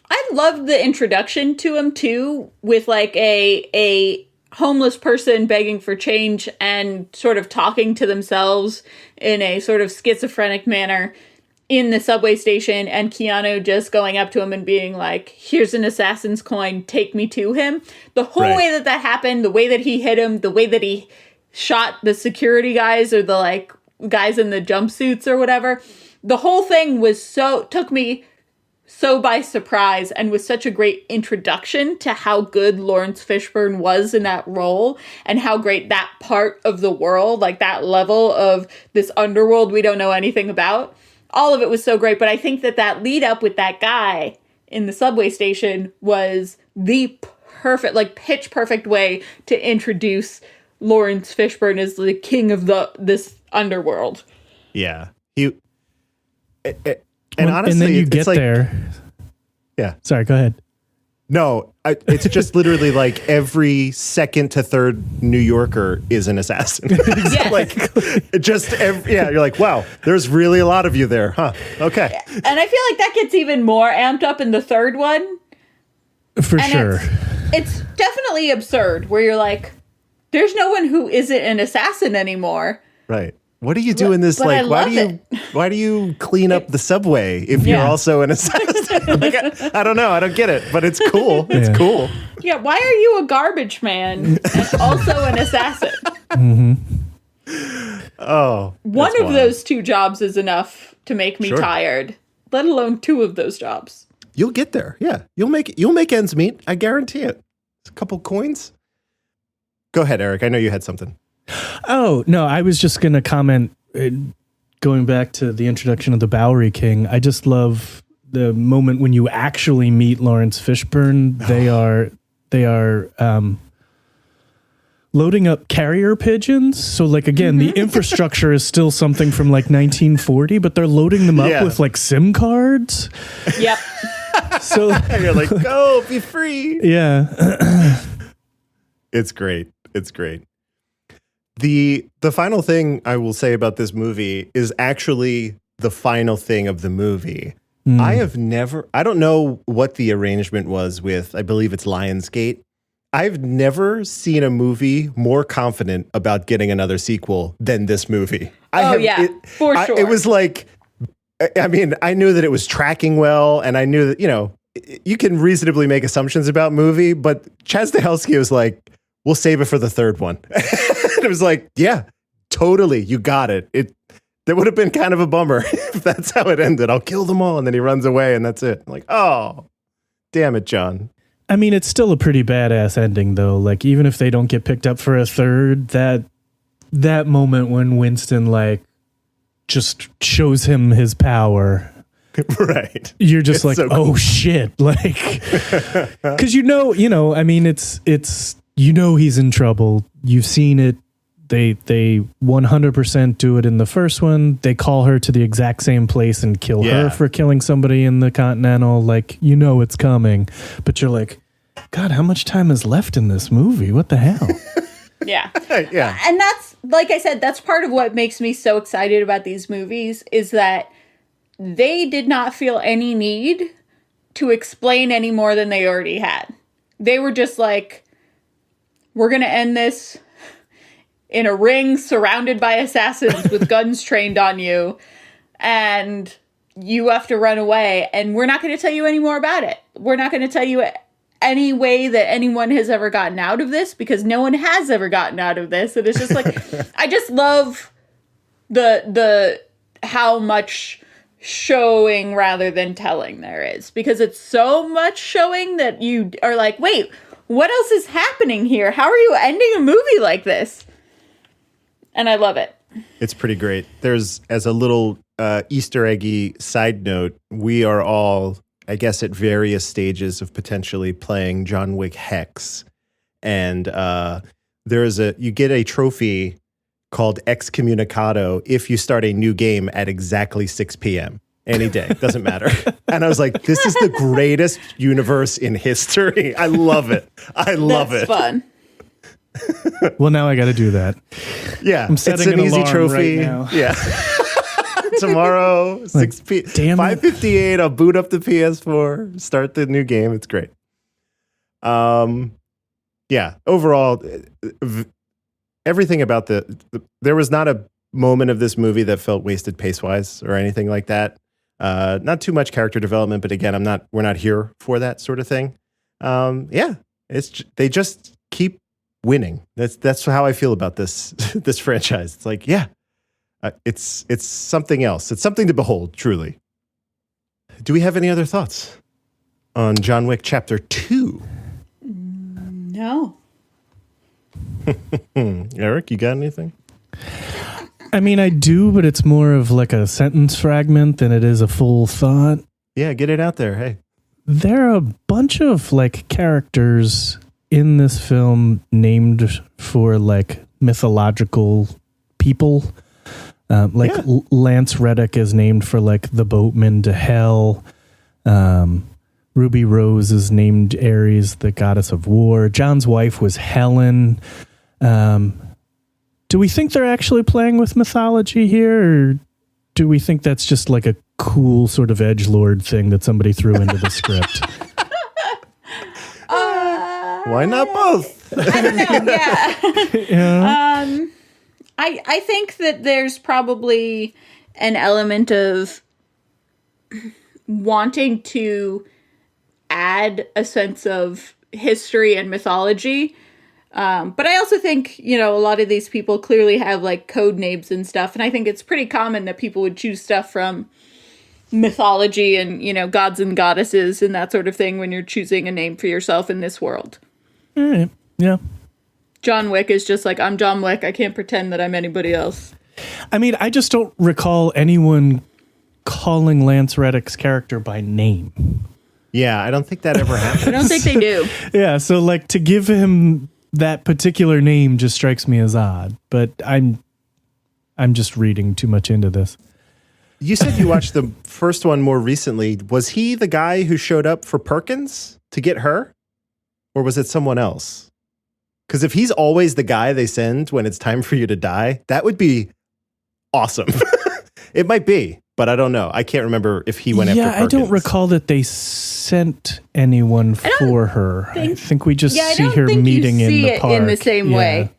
I loved the introduction to him too, with a homeless person begging for change and sort of talking to themselves in a sort of schizophrenic manner in the subway station, and Keanu just going up to him and being like, here's an assassin's coin, take me to him. The whole way that happened, the way that he hit him, the way that he shot the security guys or the guys in the jumpsuits or whatever, the whole thing took me so by surprise and was such a great introduction to how good Lawrence Fishburne was in that role and how great that part of the world, that level of this underworld we don't know anything about. All of it was so great, but I think that lead up with that guy in the subway station was the perfect, pitch perfect way to introduce Lawrence Fishburne as the king of this underworld. Yeah. Honestly, and then you get there. Yeah. Sorry, go ahead. No, it's just literally every second to third New Yorker is an assassin. You're like, wow, there's really a lot of you there, huh? Okay. And I feel that gets even more amped up in the third one. For sure. It's definitely absurd where you're like, there's no one who isn't an assassin anymore. Right. What do you do in this? Why do you clean up the subway if you're also an assassin? I don't know. I don't get it, but it's cool. It's cool. Yeah. Why are you a garbage man and also an assassin? Mm-hmm. Oh, one of those two jobs is enough to make me tired, let alone two of those jobs. You'll get there. Yeah. You'll make ends meet. I guarantee it. It's a couple coins. Go ahead, Eric. I know you had something. Oh, no, I was just going to comment, going back to the introduction of the Bowery King. I just love the moment when you actually meet Lawrence Fishburne. They are loading up carrier pigeons. So again, the infrastructure is still something from 1940, but they're loading them up with SIM cards. Yep. So you're like, go, be free. Yeah. It's great. It's great. The final thing I will say about this movie is actually the final thing of the movie. I don't know what the arrangement was with, I believe it's Lionsgate. I've never seen a movie more confident about getting another sequel than this movie. For sure. It was I knew that it was tracking well, and I knew that, you can reasonably make assumptions about movie, but Chad Stahelski was like, we'll save it for the third one. It was yeah, totally. You got it. That would have been kind of a bummer if that's how it ended. I'll kill them all. And then he runs away and that's it. I'm like, oh, damn it, John. I mean, it's still a pretty badass ending though. Even if they don't get picked up for a third, that moment when Winston just shows him his power. Right. You're just it's so oh cool. shit. Cause I mean, it's, he's in trouble. You've seen it. They 100% do it in the first one. They call her to the exact same place and kill her for killing somebody in the Continental. It's coming. But you're like, God, how much time is left in this movie? What the hell? Yeah. Yeah. And that's, like I said, that's part of what makes me so excited about these movies is that they did not feel any need to explain any more than they already had. They were just like, we're going to end this in a ring surrounded by assassins with guns trained on you, and you have to run away, and we're not going to tell you any more about it. We're not going to tell you any way that anyone has ever gotten out of this, because no one has ever gotten out of this. And it's just like, I just love the how much showing rather than telling there is, because it's so much showing that you are like, wait, what else is happening here? How are you ending a movie like this? And I love it. It's pretty great. There's, as a little Easter eggy side note, we are all, I guess, at various stages of potentially playing John Wick Hex. And you get a trophy called Excommunicado if you start a new game at exactly 6 p.m. any day. Doesn't matter. And I was like, this is the greatest universe in history. I love it. I love That's it. fun. Well, now I got to do that. Yeah. I'm setting it's an an easy alarm trophy. right now. Yeah. Tomorrow, 6 p.m. damn it. 5:58, I'll boot up the PS4, start the new game. It's great. Yeah, overall, everything about there was not a moment of this movie that felt wasted pace-wise or anything like that. Not too much character development, but again, we're not here for that sort of thing. Yeah, they just keep winning. That's how I feel about this this franchise. It's like, yeah, it's something else. It's something to behold, truly. Do we have any other thoughts on John Wick Chapter 2? No. Eric, you got anything? I mean, I do, but it's more of like a sentence fragment than it is a full thought. Yeah, get it out there. Hey. There are a bunch of like characters in this film named for like mythological people. Lance Reddick is named for like the boatman to hell. Ruby Rose is named Ares, the goddess of war. John's wife was Helen. Do we think they're actually playing with mythology here, or do we think that's just like a cool sort of edgelord thing that somebody threw into the script? Why not both? I don't know. Yeah. Yeah. I think that there's probably an element of wanting to add a sense of history and mythology. But I also think, a lot of these people clearly have like code names and stuff. And I think it's pretty common that people would choose stuff from mythology and, gods and goddesses and that sort of thing when you're choosing a name for yourself in this world. All right. Yeah. John Wick is just like, I'm John Wick. I can't pretend that I'm anybody else. I mean, I just don't recall anyone calling Lance Reddick's character by name. Yeah, I don't think that ever happened. I don't think they do. Yeah, so like to give him that particular name just strikes me as odd, but I'm just reading too much into this. You said you watched the first one more recently. Was he the guy who showed up for Perkins to get her? Or was it someone else? Because if he's always the guy they send when it's time for you to die, that would be awesome. It might be, but I don't know. I can't remember if he went after Perkins. Yeah, I don't recall that they sent anyone for her. I think we just see her meeting in the park. In the same way.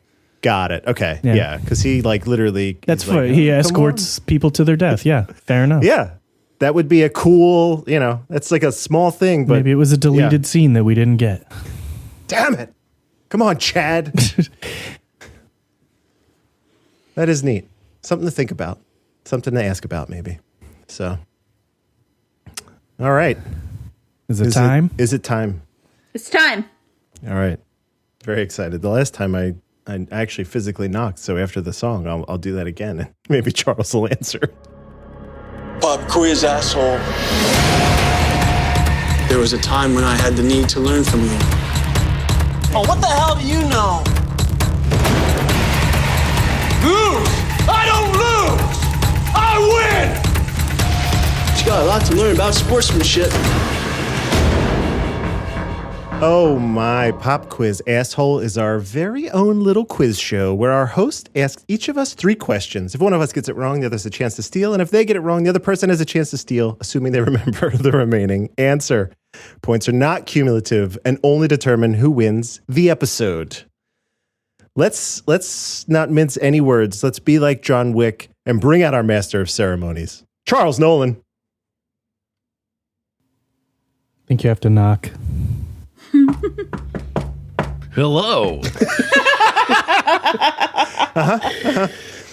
Got it. Okay. Yeah, because he like literally. That's fine. He escorts people to their death. Yeah, fair enough. Yeah, that would be a cool. That's like a small thing, but maybe it was a deleted scene that we didn't get. Damn it! Come on, Chad. That is neat. Something to think about. Something to ask about, maybe. So, all right. Is it time? Is it time? It's time. All right. Very excited. The last time I actually physically knocked, so after the song, I'll do that again, and maybe Charles will answer. Pop quiz, asshole. There was a time when I had the need to learn from you. Oh, what the hell do you know? Lose! I don't lose! I win! You got a lot to learn about sportsmanship. Oh my, Pop Quiz Asshole is our very own little quiz show where our host asks each of us 3 questions. If one of us gets it wrong, the other has a chance to steal. And if they get it wrong, the other person has a chance to steal, assuming they remember the remaining answer. Points are not cumulative and only determine who wins the episode. Let's not mince any words. Let's be like John Wick and bring out our master of ceremonies, Charles Nolan. I think you have to knock. Hello.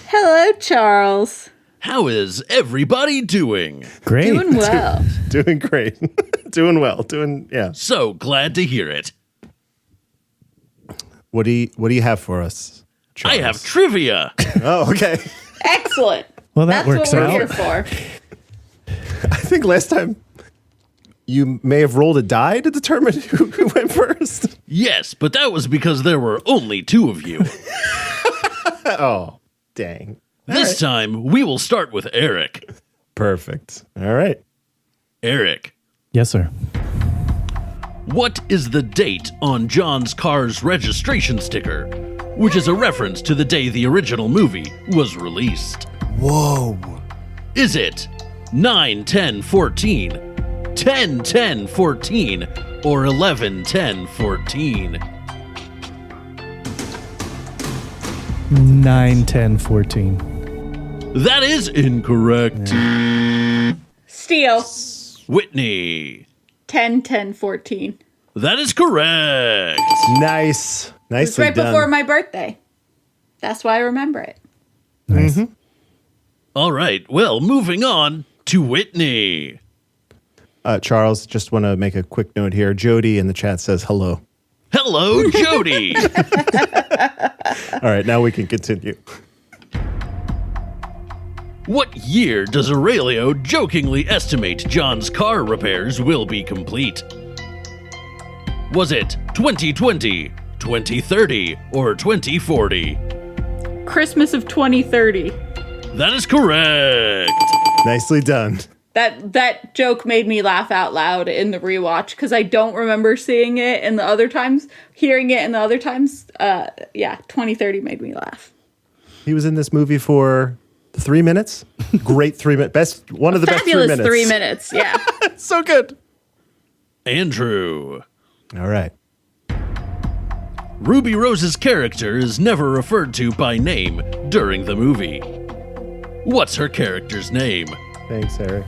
Hello, Charles. How is everybody doing? Great. Doing well. Doing great. Doing well. Yeah. So glad to hear it. What do you have for us, Charles? I have trivia. Oh, okay. Excellent. Well, that That's works what we're out. here for. I think last time you may have rolled a die to determine who went first. Yes, but that was because there were only 2 of you. Oh, dang. This time, we will start with Eric. Perfect. All right. Eric, Yes, sir. what is the date on John's car's registration sticker, which is a reference to the day the original movie was released? Whoa. Is it 9/10/14, 10/10/14, or 11/10/14? 9, 10, 14. That is incorrect. Steal. Whitney. 10, 10, 14. That is correct. Nice. It's Nicely right done. before my birthday. That's why I remember it. Nice. All right, well, moving on to Whitney. Charles, just want to make a quick note here. Jody in the chat says hello. Hello, Jody. All right, now we can continue. What year does Aurelio jokingly estimate John's car repairs will be complete? Was it 2020, 2030, or 2040? Christmas of 2030. That is correct. Nicely done. That joke made me laugh out loud in the rewatch because I don't remember seeing it in the other times, hearing it in the other times. 2030 made me laugh. He was in this movie for 3 minutes. Great 3 minutes. Best, one of the best 3 Fabulous minutes. 3 minutes, yeah. So good. Andrew. All right. Ruby Rose's character is never referred to by name during the movie. What's her character's name? Thanks, Eric.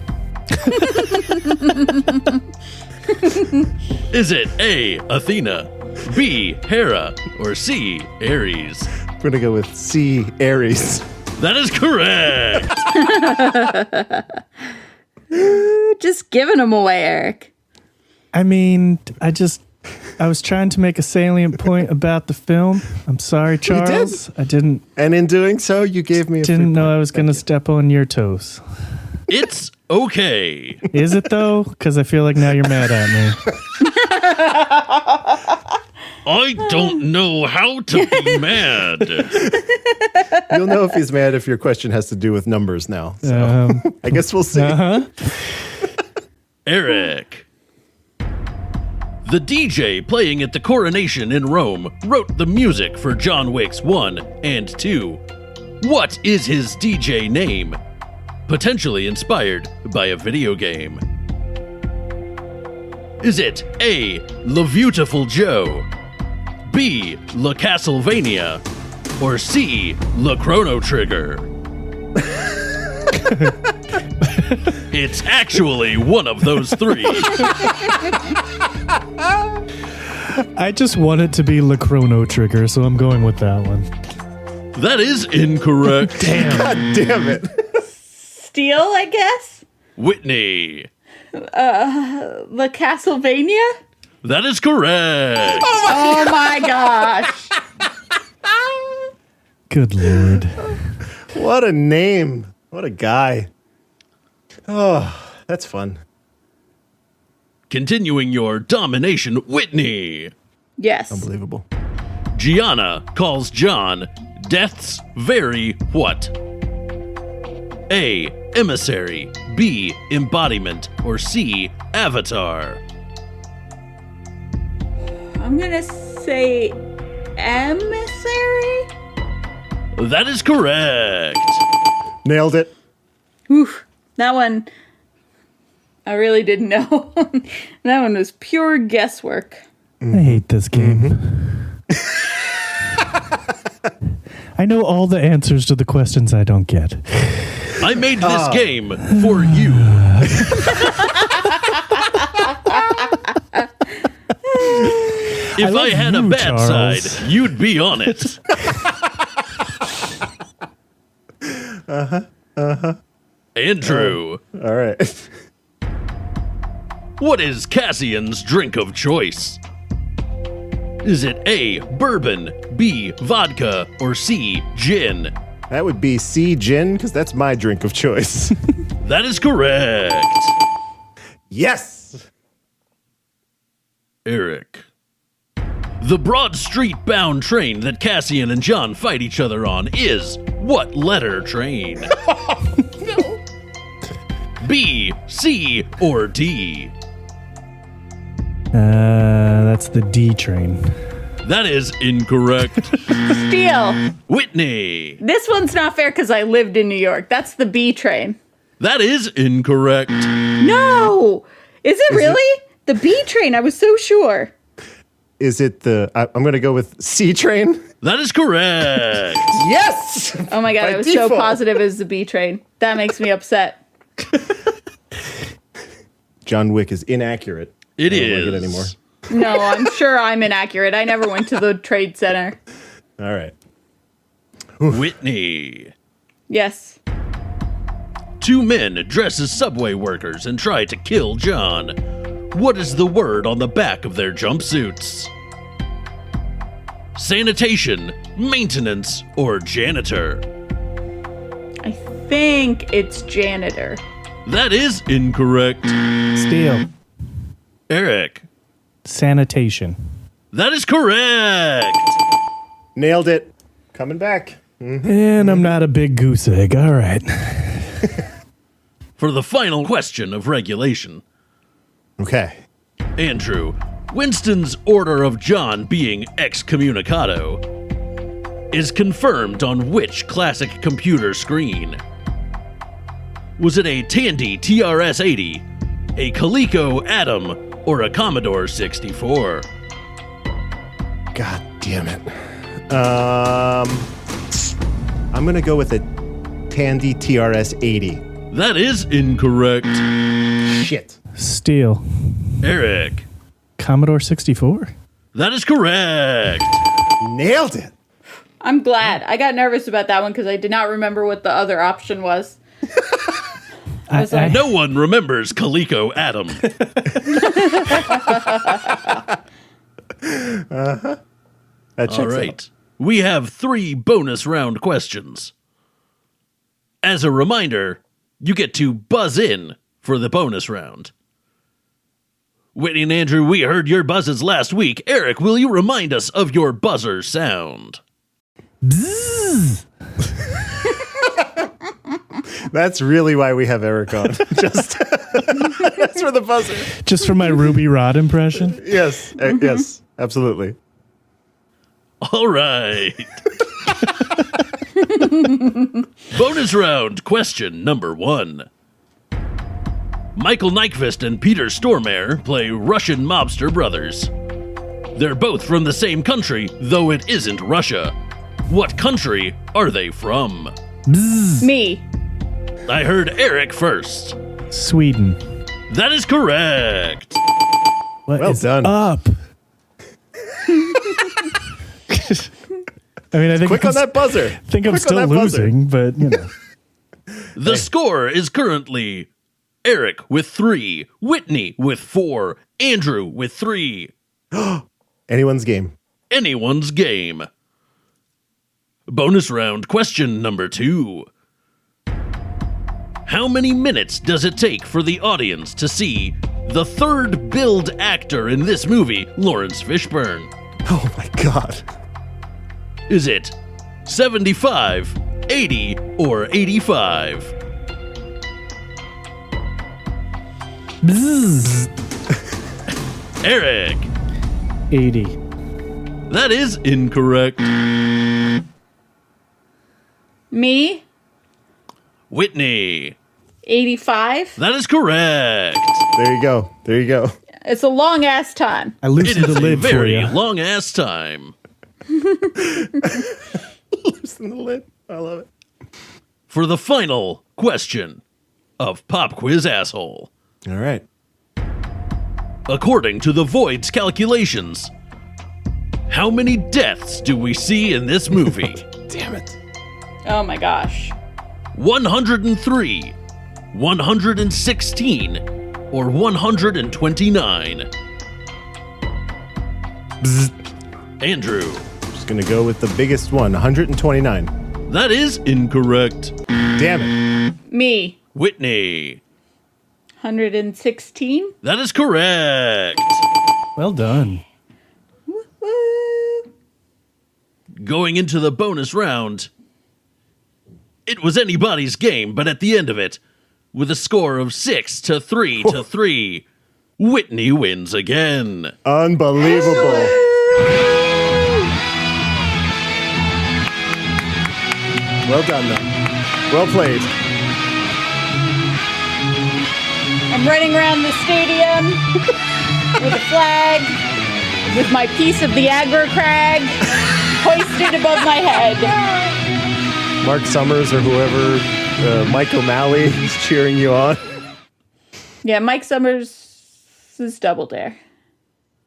Is it A, Athena, B, Hera, or C, Ares? I'm going to go with C, Aries. That is correct. Just giving them away, Eric. I mean, I was trying to make a salient point about the film. I'm sorry, Charles. I didn't And in doing so, you gave me a free know point. I was going to step on your toes. It's okay. Is it though? Because I feel like now you're mad at me. I don't know how to be mad. You'll know if he's mad if your question has to do with numbers now. So I guess we'll see. Eric. The DJ playing at the coronation in Rome wrote the music for John Wick's 1 and 2. What is his DJ name? Potentially inspired by a video game. Is it A, La Beautiful Joe, B, La Castlevania, or C, La Chrono Trigger? It's actually one of those 3. I just want it to be La Chrono Trigger, so I'm going with that one. That is incorrect. God damn it. Steal, I guess? Whitney. The Castlevania? That is correct. Oh my gosh. Good Lord. What a name. What a guy. Oh, that's fun. Continuing your domination, Whitney. Yes. Unbelievable. Gianna calls John Death's Very what? A, Emissary, B, Embodiment, or C, Avatar? I'm gonna say emissary? That is correct. Nailed it. Oof. That one, I really didn't know. That one was pure guesswork. I hate this game. I know all the answers to the questions I don't get. I made this game for you. If I had a you, bad Charles. side, you'd be on it. Andrew, All right. what is Cassian's drink of choice? Is it A, bourbon, B, vodka, or C, gin? That would be C, gin, because that's my drink of choice. That is correct. Yes. Eric. The Broad Street bound train that Cassian and John fight each other on is what letter train? B, C, or D? That's the D train. That is incorrect. Steal. Whitney. This one's not fair because I lived in New York. That's the B train. That is incorrect. No! Is it really? The B train, I was so sure. Is it the... I'm going to go with C train. That is correct. Yes! Oh my god, By I was default. so positive it was the B train. That makes me upset. John Wick is inaccurate. It I don't like is. it anymore. No, I'm sure I'm inaccurate. I never went to the Trade Center. All right. Whitney. Yes. Two men dress as subway workers and try to kill John. What is the word on the back of their jumpsuits? Sanitation, maintenance, or janitor? I think it's janitor. That is incorrect. Steal. Eric. Sanitation. That is correct. Nailed it. Coming back. And I'm not a big goose egg. All right. For the final question of regulation, Okay. Andrew, Winston's order of John being excommunicado is confirmed on which classic computer screen? Was it a Tandy TRS-80, a Coleco Atom, or a Commodore 64? God damn it. I'm going to go with a Tandy TRS-80. That is incorrect. Shit. Steal. Eric, Commodore 64? that is correct. Nailed it. I'm glad. I got nervous about that one because I did not remember what the other option was. I was like, No one remembers Coleco Atom. That checks All right. We have 3 bonus round questions. As a reminder, you get to buzz in for the bonus round. Whitney and Andrew, we heard your buzzes last week. Eric, will you remind us of your buzzer sound? Bzzz. That's really why we have Eric on. Just that's for the buzzer. Just for my Ruby Rod impression? Yes. Yes. Absolutely. All right. Bonus round question number 1. Michael Nyqvist and Peter Stormare play Russian mobster brothers. They're both from the same country, though it isn't Russia. What country are they from? Bzzz. me. I heard Eric first. Sweden. That is correct. What Well is done. up? I mean, I think Quick on that buzzer. think I'm Quick on still that buzzer. losing, but you know. The score is currently Eric with 3, Whitney with 4, Andrew with 3. Anyone's game. Anyone's game. Bonus round question number 2. How many minutes does it take for the audience to see the third billed actor in this movie, Lawrence Fishburne? Oh my God. Is it 75, 80, or 85? Bzzz. Eric. 80. That is incorrect. Me, Whitney. 85. That is correct. There you go. There you go. It's a long ass time. I It loosened is the a lid for very you. long ass time. Loosen the lid. I love it. For the final question of Pop Quiz Asshole. All right. According to the Void's calculations, how many deaths do we see in this movie? Damn it. Oh my gosh. 103, 116, or 129? Andrew. Just going to go with the biggest one, 129. That is incorrect. Damn it. Me, Whitney. 116. That is correct. Well done. Woo. Going into the bonus round, it was anybody's game, but at the end of it, with a score of 6-3, Whitney wins again. Unbelievable. Well done, though. Well played. I'm running around the stadium with a flag, with my piece of the aggro crag hoisted above my head. Mark Summers or whoever, Mike O'Malley is cheering you on. Yeah, Mike Summers' Double Dare.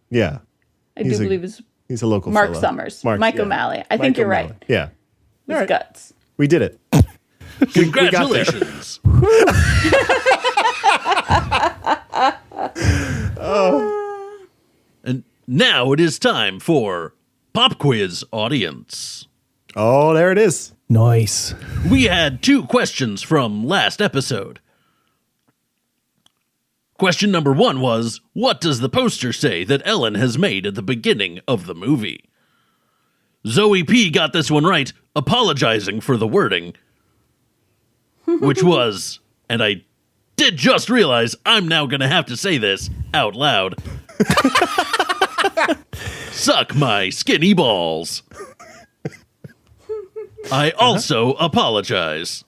Yeah. I do believe it's He's a local Mark fellow. Summers. Mike yeah. O'Malley. I think Mike you're O'Malley. right. Yeah. His All right. guts. We did it. Congratulations. And now it is time for Pop Quiz Audience. Oh, there it is. Nice. We had 2 questions from last episode. Question number 1 was, what does the poster say that Ellen has made at the beginning of the movie? Zoe P got this one right, apologizing for the wording, which was, and I did just realize I'm now going to have to say this out loud. Suck my skinny balls. I also apologize.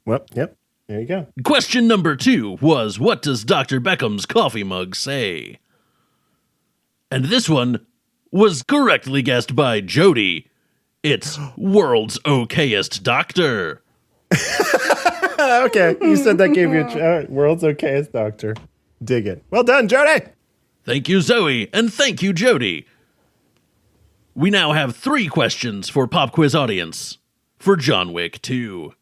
Well, yep. There you go. Question number 2 was, what does Dr. Beckham's coffee mug say? And this one was correctly guessed by Jody. It's world's okayest doctor. Okay. You said that gave you a world's okayest doctor. Dig it. Well done, Jody. Thank you, Zoe, and thank you, Jody. We now have 3 questions for Pop Quiz Audience for John Wick 2.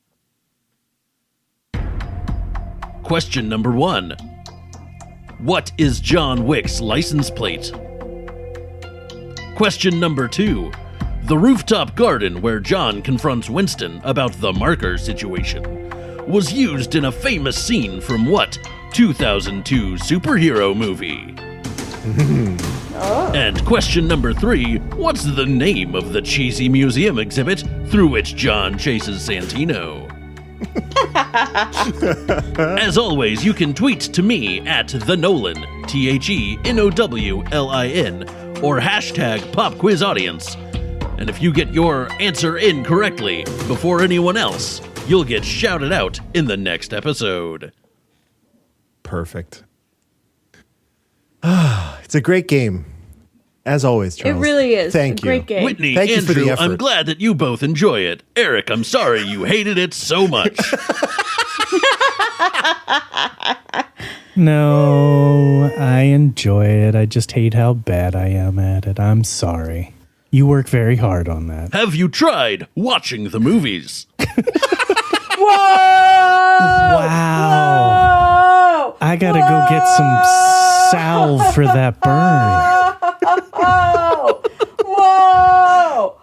Question number 1. What is John Wick's license plate? Question number 2. The rooftop garden where John confronts Winston about the marker situation was used in a famous scene from what 2002 superhero movie? And question number 3, what's the name of the cheesy museum exhibit through which John chases Santino? As always, you can tweet to me at the Nolan, TheNowlin, or hashtag PopQuizAudience. And if you get your answer in correctly before anyone else, you'll get shouted out in the next episode. Perfect. It's a great game. As always, Charles. It really is. Thank a great you. game. Whitney, Thank you Andrew, for the effort. I'm glad that you both enjoy it. Eric, I'm sorry you hated it so much. No, I enjoy it. I just hate how bad I am at it. I'm sorry. You work very hard on that. Have you tried watching the movies? Whoa! Wow. I gotta go get some salve for that burn. Whoa!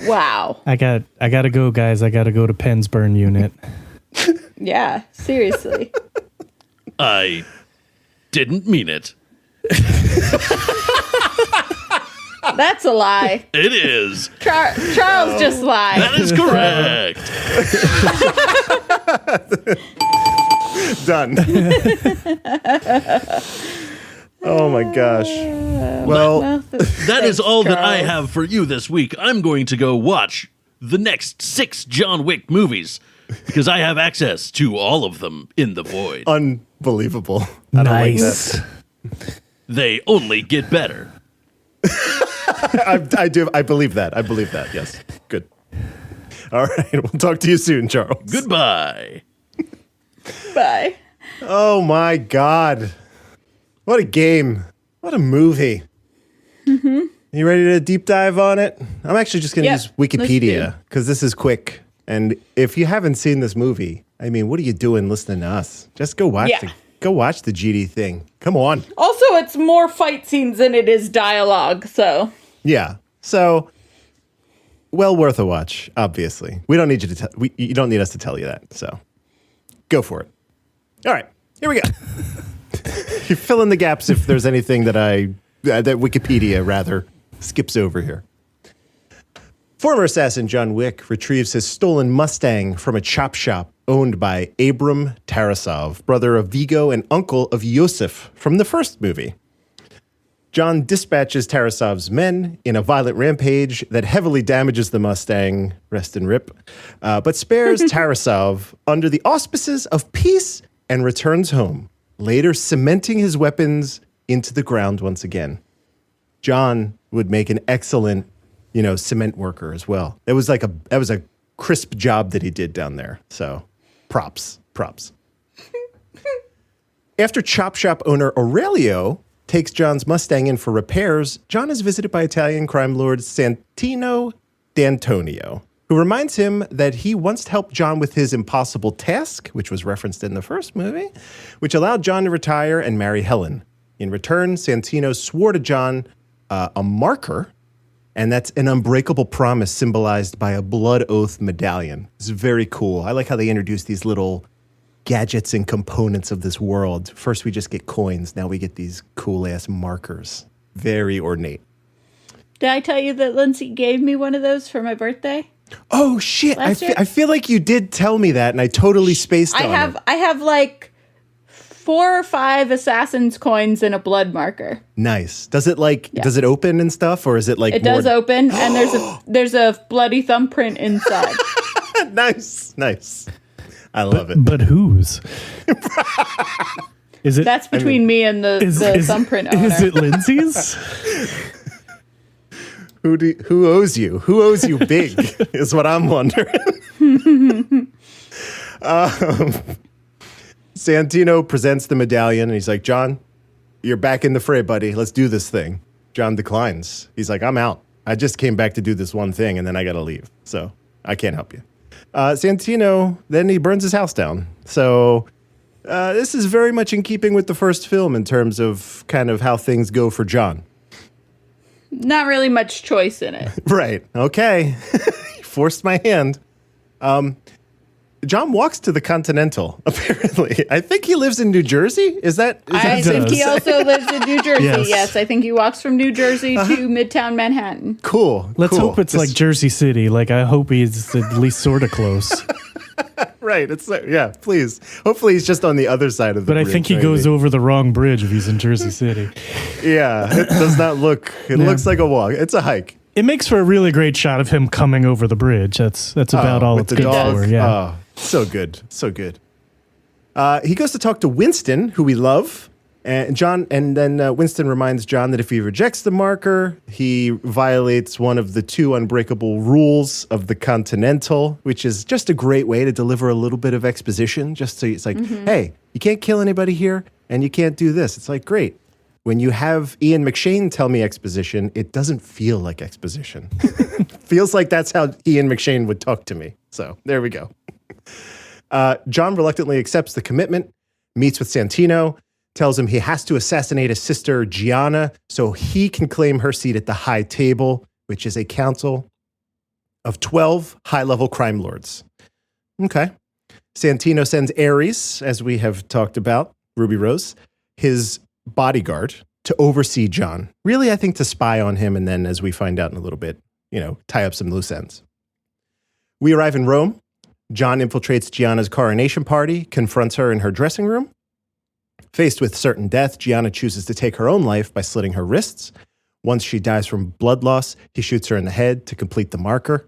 Wow. I gotta go, guys. I gotta go to Penn's burn unit. Yeah, seriously. I didn't mean it. That's a lie. It is. Charles just lied. That is correct. Done. Oh my gosh. Well, That is all that I have for you this week. I'm going to go watch the next 6 John Wick movies because I have access to all of them in the void. unbelievable. I don't like Nice. that. They only get better. I do. I believe that. I believe that. Yes. Good. All right. We'll talk to you soon, Charles. Goodbye. Bye. Oh my God. What a game. What a movie. Mm-hmm. You ready to deep dive on it? I'm actually just going to Yeah, use Wikipedia because this is quick. And if you haven't seen this movie, I mean, what are you doing listening to us? Just go watch the GD thing. Come on. Also, it's more fight scenes than it is dialogue, so. Yeah. So, well worth a watch, obviously. We don't need you to you don't need us to tell you that. So, go for it. All right. Here we go. You fill in the gaps if there's anything that that Wikipedia rather skips over here. Former assassin John Wick retrieves his stolen Mustang from a chop shop owned by Abram Tarasov, brother of Vigo and uncle of Yosef from the first movie. John dispatches Tarasov's men in a violent rampage that heavily damages the Mustang, rest and rip, but spares Tarasov under the auspices of peace and returns home, later cementing his weapons into the ground once again. John would make an excellent, cement worker as well. That was a crisp job that he did down there. So, props. After chop shop owner Aurelio takes John's Mustang in for repairs, John is visited by Italian crime lord Santino D'Antonio, who reminds him that he once helped John with his impossible task, which was referenced in the first movie, which allowed John to retire and marry Helen. In return, Santino swore to John a marker, and that's an unbreakable promise symbolized by a blood oath medallion. It's very cool. I like how they introduce these little gadgets and components of this world. First, we just get coins. Now we get these cool-ass markers. Very ornate. Did I tell you that Lindsay gave me one of those for my birthday? Oh, shit. Last year? I feel like you did tell me that, and I totally spaced on it. I have like 4 or 5 Assassin's coins and a blood marker. Nice. Does it does it open and stuff, or is it like It does open, and there's a bloody thumbprint inside. Nice. I love it. But whose? Is it? That's between me and the thumbprint owner. Is it Lindsay's? Who owes you? Who owes you big is what I'm wondering. Santino presents the medallion and he's like, John, you're back in the fray, buddy. Let's do this thing. John declines. He's like, I'm out. I just came back to do this one thing and then I got to leave. So I can't help you. Santino, then he burns his house down. So this is very much in keeping with the first film in terms of kind of how things go for John. Not really much choice in it. Right. Okay. Forced my hand. John walks to the Continental, apparently. I think he lives in New Jersey. I think he also lives in New Jersey. Yes. I think he walks from New Jersey to Midtown Manhattan. Cool. Let's hope it's like Jersey City. Like, I hope he's at least sort of close. Right. Yeah, please. Hopefully he's just on the other side of the But bridge. I think he goes over the wrong bridge if he's in Jersey City. Yeah, it does not look. It looks like a walk. It's a hike. It makes for a really great shot of him coming over the bridge. That's about all with it's the good dog. for. Yeah. Oh, so good. He goes to talk to Winston, who we love. And then Winston reminds John that if he rejects the marker, he violates one of the 2 unbreakable rules of the Continental, which is just a great way to deliver a little bit of exposition. Just so it's like, hey, you can't kill anybody here, and you can't do this. It's like, great. When you have Ian McShane tell me exposition, it doesn't feel like exposition. Feels like that's how Ian McShane would talk to me. So there we go. John reluctantly accepts the commitment, meets with Santino, tells him he has to assassinate his sister Gianna so he can claim her seat at the High Table, which is a council of 12 high-level crime lords. Okay. Santino sends Ares, as we have talked about, Ruby Rose, his bodyguard, to oversee John. Really, I think to spy on him, and then, as we find out in a little bit, tie up some loose ends. We arrive in Rome. John infiltrates Gianna's coronation party, confronts her in her dressing room. Faced with certain death, Gianna chooses to take her own life by slitting her wrists. Once she dies from blood loss, he shoots her in the head to complete the marker.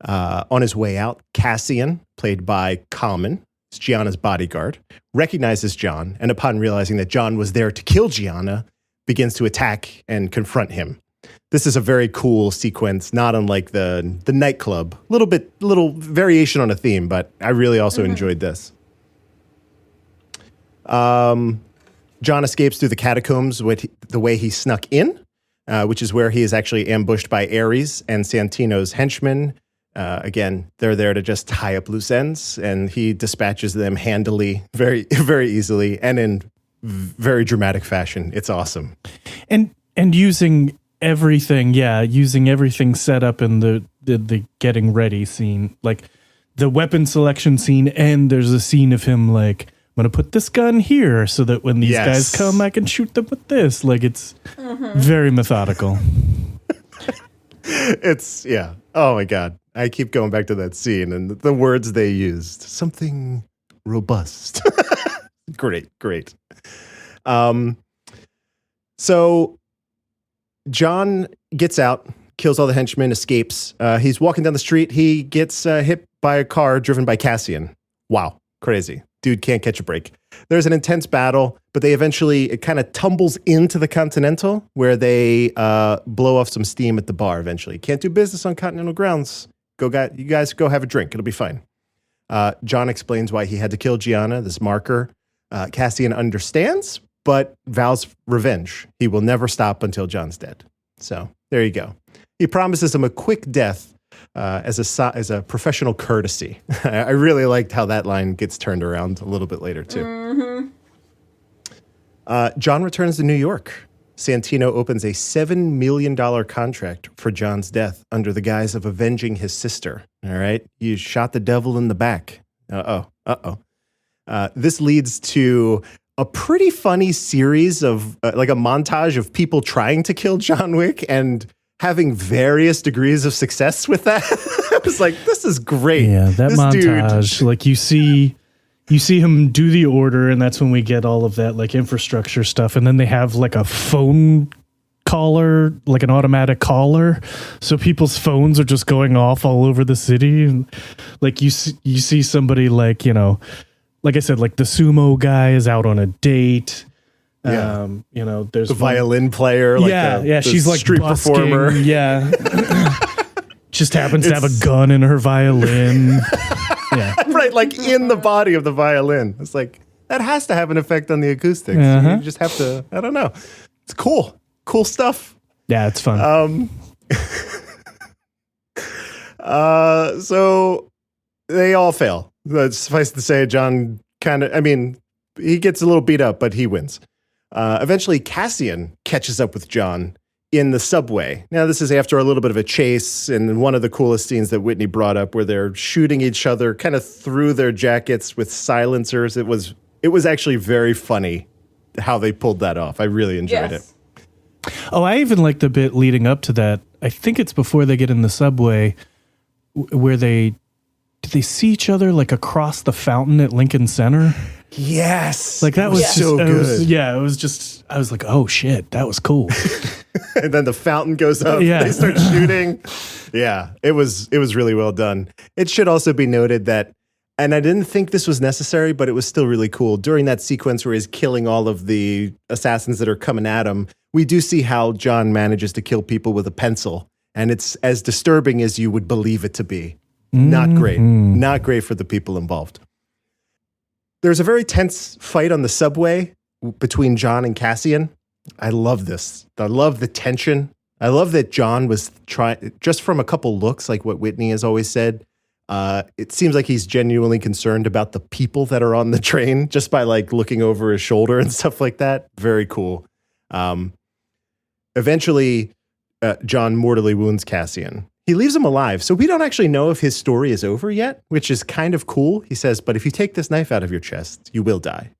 On his way out, Cassian, played by Common, is Gianna's bodyguard, recognizes John, and upon realizing that John was there to kill Gianna, begins to attack and confront him. This is a very cool sequence, not unlike the nightclub. Little variation on a theme, but I really also enjoyed this. John escapes through the catacombs with the way he snuck in, which is where he is actually ambushed by Ares and Santino's henchmen. Again, they're there to just tie up loose ends, and he dispatches them handily, very, very easily, and in very dramatic fashion. It's awesome. And using everything set up in the getting ready scene, like the weapon selection scene, and there's a scene of him like, I'm going to put this gun here so that when these guys come, I can shoot them with this. Like, it's very methodical. It's, yeah. Oh, my God. I keep going back to that scene and the words they used. Something robust. Great. So John gets out, kills all the henchmen, escapes. He's walking down the street. He gets hit by a car driven by Cassian. Wow. Crazy. Dude can't catch a break. There's an intense battle, but it kind of tumbles into the Continental where they blow off some steam at the bar eventually. Can't do business on Continental grounds. You guys go have a drink. It'll be fine. John explains why he had to kill Gianna, this marker. Cassian understands, but vows revenge. He will never stop until John's dead. So there you go. He promises him a quick death as a professional courtesy. I really liked how that line gets turned around a little bit later, too. John returns to New York. Santino opens a $7 million contract for John's death under the guise of avenging his sister. All right? You shot the devil in the back. This leads to a pretty funny series of, like a montage of people trying to kill John Wick and having various degrees of success with that. I was like, this is great. Yeah, that this montage, dude. like you see him do the order, and that's when we get all of that like infrastructure stuff. And then they have like a phone caller, like an automatic caller. So people's phones are just going off all over the city. And like you see somebody like, like I said, like the sumo guy is out on a date. Yeah. There's the violin player. Like the she's like street busking, performer. Yeah. Just happens to have a gun in her violin. Yeah. Right, like in the body of the violin. It's like, that has to have an effect on the acoustics. Uh-huh. You just have to, I don't know. It's cool. Cool stuff. Yeah, it's fun. So they all fail. Suffice to say, John he gets a little beat up, but he wins. Eventually, Cassian catches up with John in the subway. Now, this is after a little bit of a chase, and one of the coolest scenes that Whitney brought up where they're shooting each other kind of through their jackets with silencers. It was actually very funny how they pulled that off. I really enjoyed it. Oh, I even like the bit leading up to that. I think it's before they get in the subway where did they see each other like across the fountain at Lincoln Center? Yes. Like that was so good. I was like, oh shit, that was cool. And then the fountain goes up. Yeah. They start shooting. Yeah, it was really well done. It should also be noted that, and I didn't think this was necessary, but it was still really cool. During that sequence where he's killing all of the assassins that are coming at him, we do see how John manages to kill people with a pencil. And it's as disturbing as you would believe it to be. Not great. Not great for the people involved. There's a very tense fight on the subway between John and Cassian. I love this. I love the tension. I love that John was trying, just from a couple looks, like what Whitney has always said, it seems like he's genuinely concerned about the people that are on the train just by like looking over his shoulder and stuff like that. Very cool. Eventually, John mortally wounds Cassian. He leaves him alive, so we don't actually know if his story is over yet, which is kind of cool. He says, but if you take this knife out of your chest, you will die.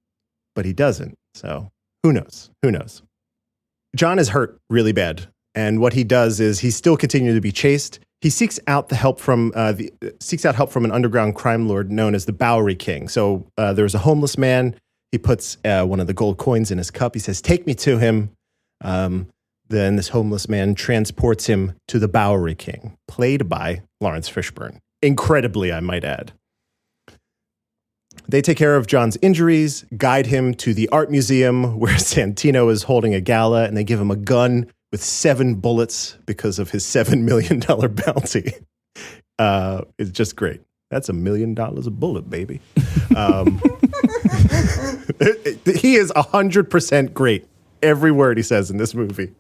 But he doesn't, so who knows? Who knows? John is hurt really bad, and what he does is he's still continuing to be chased. He seeks out help from an underground crime lord known as the Bowery King. So there's a homeless man. He puts one of the gold coins in his cup. He says, "Take me to him." Then this homeless man transports him to the Bowery King, played by Lawrence Fishburne. Incredibly, I might add. They take care of John's injuries, guide him to the art museum where Santino is holding a gala, and they give him a gun with 7 bullets because of his $7 million bounty. It's just great. That's $1 million a bullet, baby. He is 100% great. Every word he says in this movie.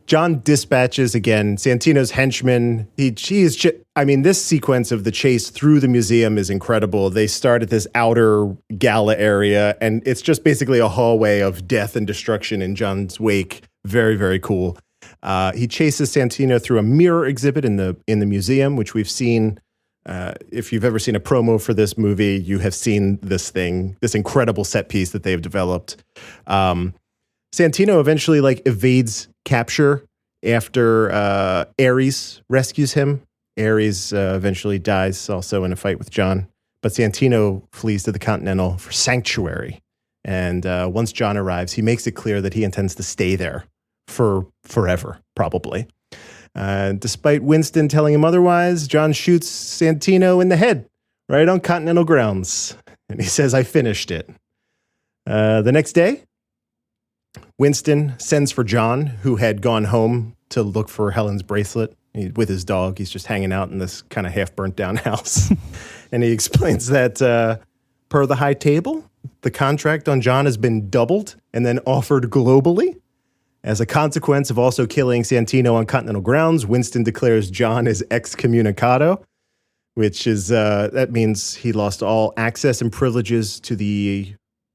John dispatches again Santino's henchman. This sequence of the chase through the museum is incredible. They start at this outer gala area, and it's just basically a hallway of death and destruction in John's wake. Very, very cool. He chases Santino through a mirror exhibit in the museum, which we've seen. If you've ever seen a promo for this movie, you have seen this incredible set piece that they've developed. Santino eventually evades capture after Ares rescues him. Ares eventually dies also in a fight with John, but Santino flees to the Continental for sanctuary. And once John arrives, he makes it clear that he intends to stay there for forever, probably. Despite Winston telling him otherwise, John shoots Santino in the head right on Continental grounds. And he says, "I finished it." The next day, Winston sends for John, who had gone home to look for Helen's bracelet with his dog. He's just hanging out in this kind of half burnt down house. And he explains that per the high table, the contract on John has been doubled and then offered globally. As a consequence of also killing Santino on Continental grounds, Winston declares John is excommunicado, which is, that means he lost all access and privileges to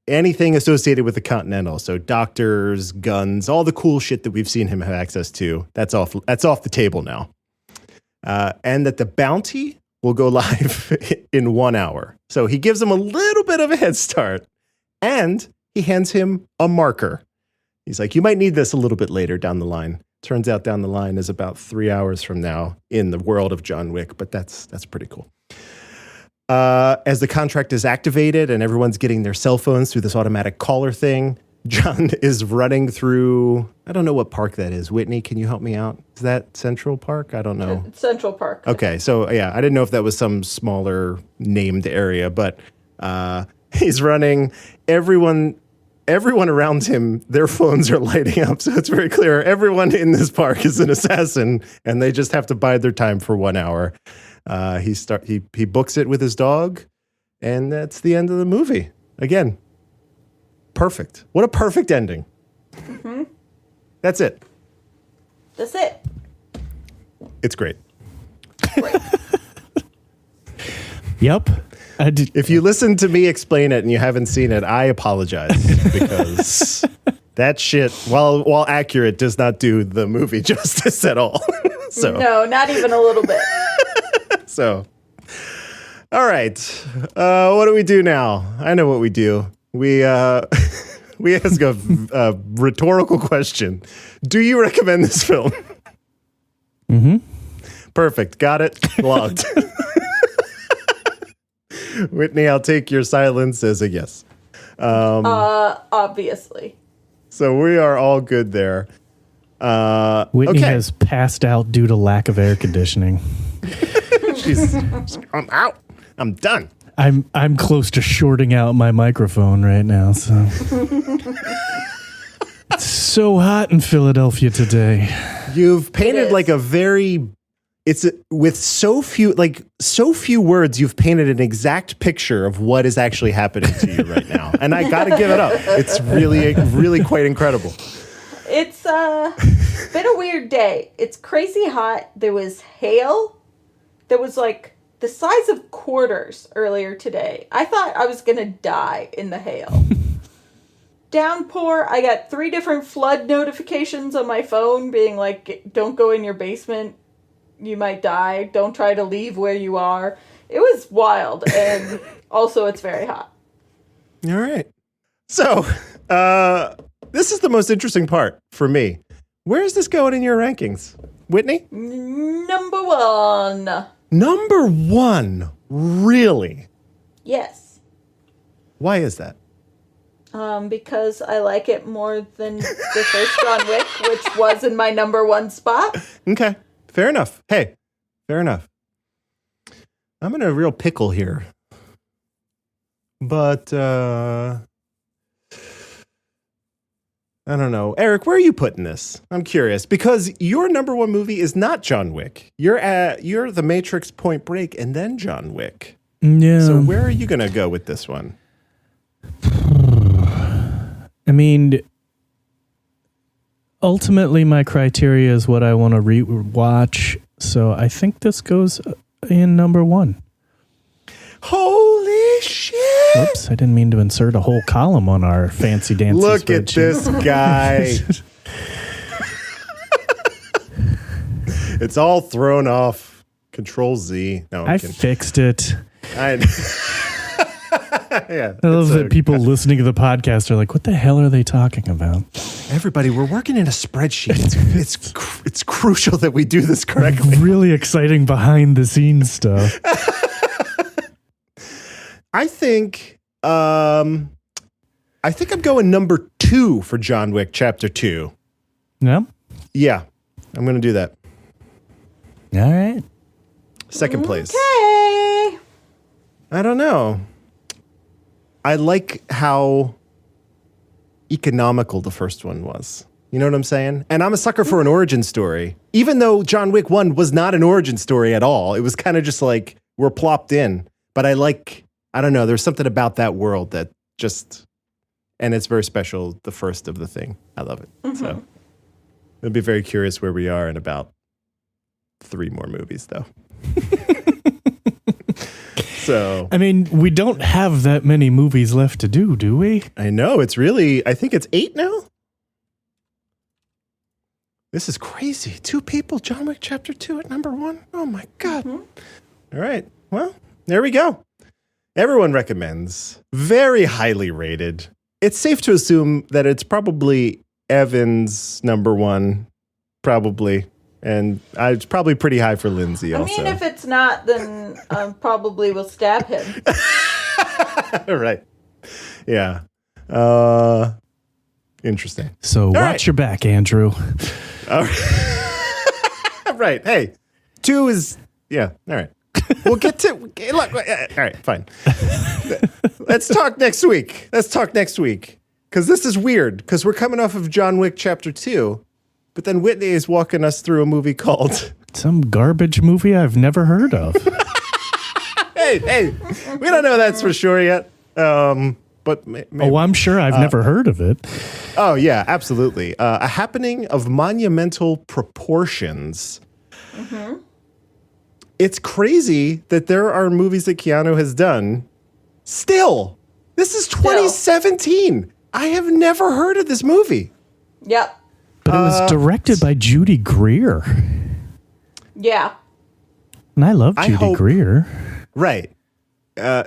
anything associated with the Continental. So doctors, guns, all the cool shit that we've seen him have access to, that's off the table now. And that the bounty will go live in 1 hour. So he gives him a little bit of a head start, and he hands him a marker. He's like, "You might need this a little bit later down the line." Turns out down the line is about 3 hours from now in the world of John Wick, but that's pretty cool. As the contract is activated and everyone's getting their cell phones through this automatic caller thing, John is running through, I don't know what park that is. Whitney, can you help me out? Is that Central Park? I don't know. Central Park. Okay, so yeah, I didn't know if that was some smaller named area, but he's running. Everyone around him, their phones are lighting up, so it's very clear everyone in this park is an assassin, and they just have to bide their time for 1 hour. He books it with his dog, and that's the end of the movie. Again, perfect. What a perfect ending. Mm-hmm. That's it. That's it. It's great. Great. Yep. If you listen to me explain it and you haven't seen it, I apologize, because that shit, while accurate, does not do the movie justice at all. So No, not even a little bit. So, all right. What do we do now? I know what we do. We ask a rhetorical question. Do you recommend this film? Mm-hmm. Perfect. Got it. Logged. Whitney, I'll take your silence as a yes. Obviously. So we are all good there. Whitney okay. has passed out due to lack of air conditioning. I'm out. I'm done. I'm close to shorting out my microphone right now. So it's so hot in Philadelphia today. You've painted with so few words, you've painted an exact picture of what is actually happening to you right now. And I got to give it up. It's really quite incredible. It's been a weird day. It's crazy hot. There was hail. There was the size of quarters earlier today. I thought I was going to die in the hail. Downpour. I got 3 different flood notifications on my phone being don't go in your basement. You might die. Don't try to leave where you are. It was wild. And also it's very hot. All right. So this is the most interesting part for me. Where is this going in your rankings? Whitney? Number 1. Number 1? Really? Yes. Why is that? Because I like it more than the first John Wick, which was in my number 1 spot. Okay, fair enough. Hey, fair enough. I'm in a real pickle here. But, I don't know. Eric, where are you putting this? I'm curious. Because your number 1 movie is not John Wick. You're The Matrix, Point Break, and then John Wick. Yeah. So where are you going to go with this one? I mean, ultimately, my criteria is what I want to rewatch. So I think this goes in number 1. Holy shit! Whoops, I didn't mean to insert a whole column on our fancy dancy Look at this guy. It's all thrown off. Control Z. No, I fixed it. Yeah, I love that people listening to the podcast are like, what the hell are they talking about? Everybody, we're working in a spreadsheet. It's crucial that we do this correctly. Really exciting behind the scenes stuff. I think I'm going number 2 for John Wick Chapter 2. Yeah? Yeah, I'm going to do that. All right. Second place. Okay. I don't know. I like how economical the first one was. You know what I'm saying? And I'm a sucker for an origin story. Even though John Wick 1 was not an origin story at all. It was kind of just like we're plopped in. But I don't know, there's something about that world that just, and it's very special, the first of the thing. I love it. Mm-hmm. So I'll be very curious where we are in about 3 more movies, though. So, I mean, we don't have that many movies left to do we? I know, it's really, I think it's 8 now. This is crazy. 2 people, John Wick Chapter 2 at number 1. Oh my God. Mm-hmm. All right. Well, there we go. Everyone recommends. Very highly rated. It's safe to assume that it's probably Evan's number 1. Probably. And it's probably pretty high for Lindsay also. I mean, if it's not, then probably we'll stab him. Right. Yeah. Interesting. So watch your back, Andrew. All right. Right. Hey, 2 is, yeah. All right. We'll get to, look. All right, fine. Let's talk next week. Because this is weird, because we're coming off of John Wick Chapter 2. But then Whitney is walking us through a movie called... Some garbage movie I've never heard of. Hey, we don't know that's for sure yet. But maybe. Oh, I'm sure I've never heard of it. Oh, yeah, absolutely. A happening of monumental proportions. Mm-hmm. It's crazy that there are movies that Keanu has done. Still, this is 2017. I have never heard of this movie. Yep. But it was directed by Judy Greer. Yeah. And I love Judy Greer. Right. Now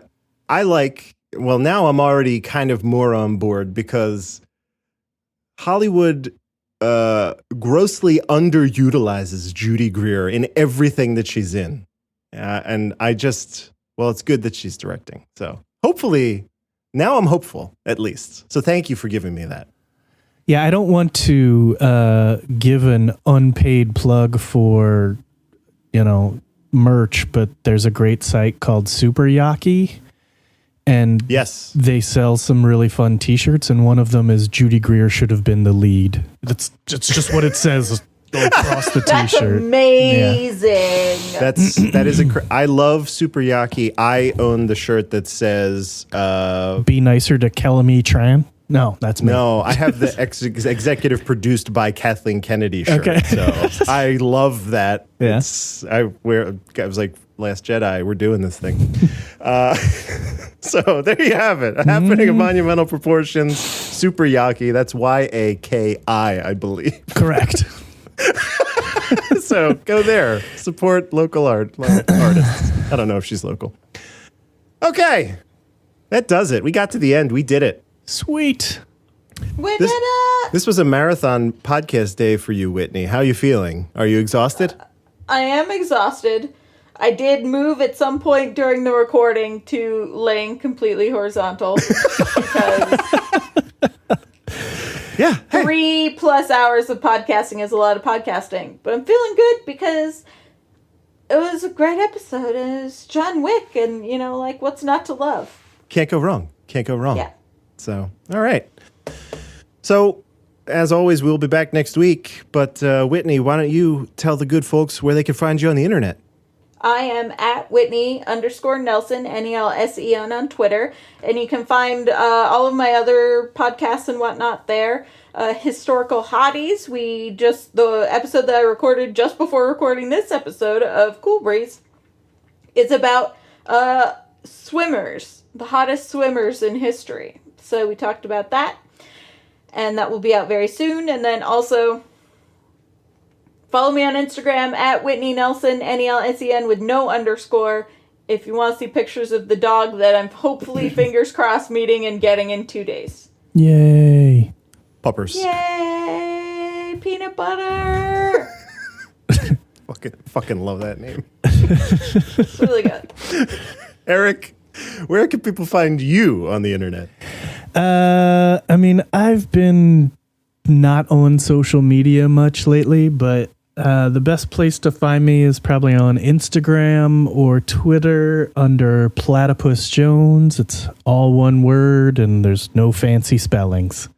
I'm already kind of more on board because Hollywood grossly underutilizes Judy Greer in everything that she's in. And it's good that she's directing. So hopefully, now I'm hopeful, at least. So thank you for giving me that. Yeah, I don't want to give an unpaid plug for, merch, but there's a great site called Super Yaki. And yes, they sell some really fun T-shirts, and one of them is Judy Greer should have been the lead. That's just what it says across the That's T-shirt. Amazing. Yeah. That is I love Super Yaki. I own the shirt that says "Be nicer to Kelly Tran." No, that's me. No, I have the executive produced by Kathleen Kennedy shirt. Okay. So I love that. Yeah. I was like Last Jedi. We're doing this thing. So there you have it. A happening of monumental proportions. Super Yaki. That's YAKI, I believe. Correct. So go there. Support local artists. I don't know if she's local. Okay. That does it. We got to the end. We did it. Sweet. We did it. This was a marathon podcast day for you, Whitney. How are you feeling? Are you exhausted? I am exhausted. I did move at some point during the recording to laying completely horizontal because Yeah. Hey. 3+ hours of podcasting is a lot of podcasting. But I'm feeling good because it was a great episode. And it's John Wick and, like, what's not to love? Can't go wrong. Can't go wrong. Yeah. So, all right. So, as always, we'll be back next week. But, Whitney, why don't you tell the good folks where they can find you on the internet? I am at Whitney_Nelson, Nelsen on Twitter. And you can find all of my other podcasts and whatnot there. Historical Hotties. The episode that I recorded just before recording this episode of Cool Breeze is about swimmers, the hottest swimmers in history. So we talked about that. And that will be out very soon. And then also follow me on Instagram at Whitney Nelson, Nelsen with no underscore. If you want to see pictures of the dog that I'm hopefully, fingers crossed, meeting and getting in 2 days. Yay. Puppers. Yay! Peanut butter! Fucking love that name. It's really good. Eric, where can people find you on the internet? I've been not on social media much lately, but the best place to find me is probably on Instagram or Twitter under Platypus Jones. It's all one word and there's no fancy spellings.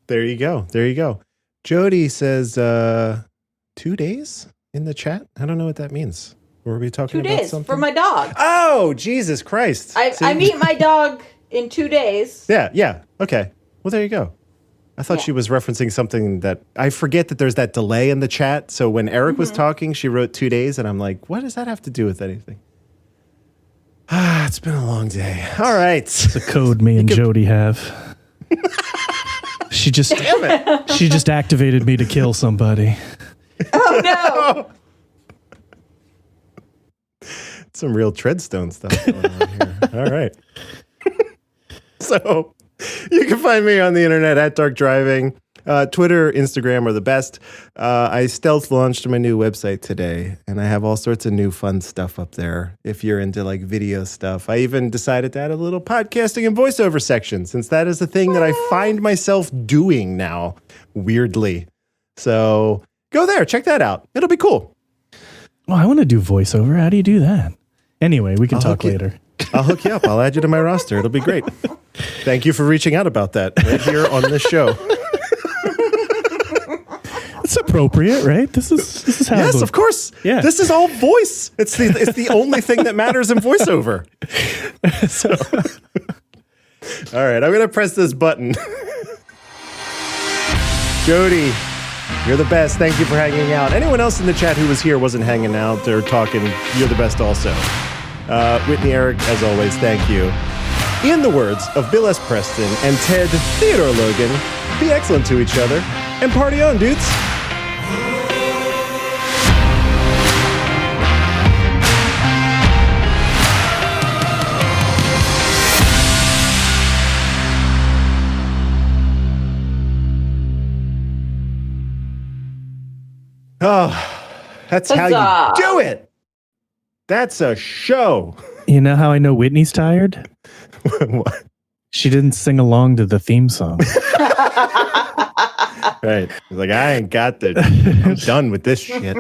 There you go. There you go. Jody says 2 days in the chat. I don't know what that means. Were we talking 2 about days something? for my dog. Oh, Jesus Christ. I meet my dog in 2 days. Yeah. Okay. Well, there you go. I thought she was referencing something that I forget that there's that delay in the chat. So when Eric was talking, she wrote 2 days, and I'm like, what does that have to do with anything? It's been a long day. All right. It's a code me and Jody have. She just activated me to kill somebody. Oh, no. Some real Treadstone stuff going on here. All right. So you can find me on the internet at Dark Driving. Twitter, Instagram are the best. I stealth launched my new website today, and I have all sorts of new fun stuff up there. If you're into like video stuff, I even decided to add a little podcasting and voiceover section, since that is a thing that I find myself doing now, weirdly. So go there, check that out. It'll be cool. Well, I want to do voiceover. How do you do that? Anyway, we can talk later. I'll hook you up. I'll add you to my roster. It'll be great. Thank you for reaching out about that right here on this show. It's appropriate, right? This is how. Yes, of course. Yeah. This is all voice. It's the only thing that matters in voiceover. So, all right, I'm gonna press this button. Jody, you're the best. Thank you for hanging out. Anyone else in the chat who was here wasn't hanging out or talking, you're the best also. Whitney, Erich, as always, thank you. In the words of Bill S. Preston and Ted Theodore Logan, be excellent to each other and party on, dudes. Oh, that's how you do it. That's a show. You know how I know Whitney's tired? What? She didn't sing along to the theme song. Right. He's like, I ain't got the. I'm done with this shit.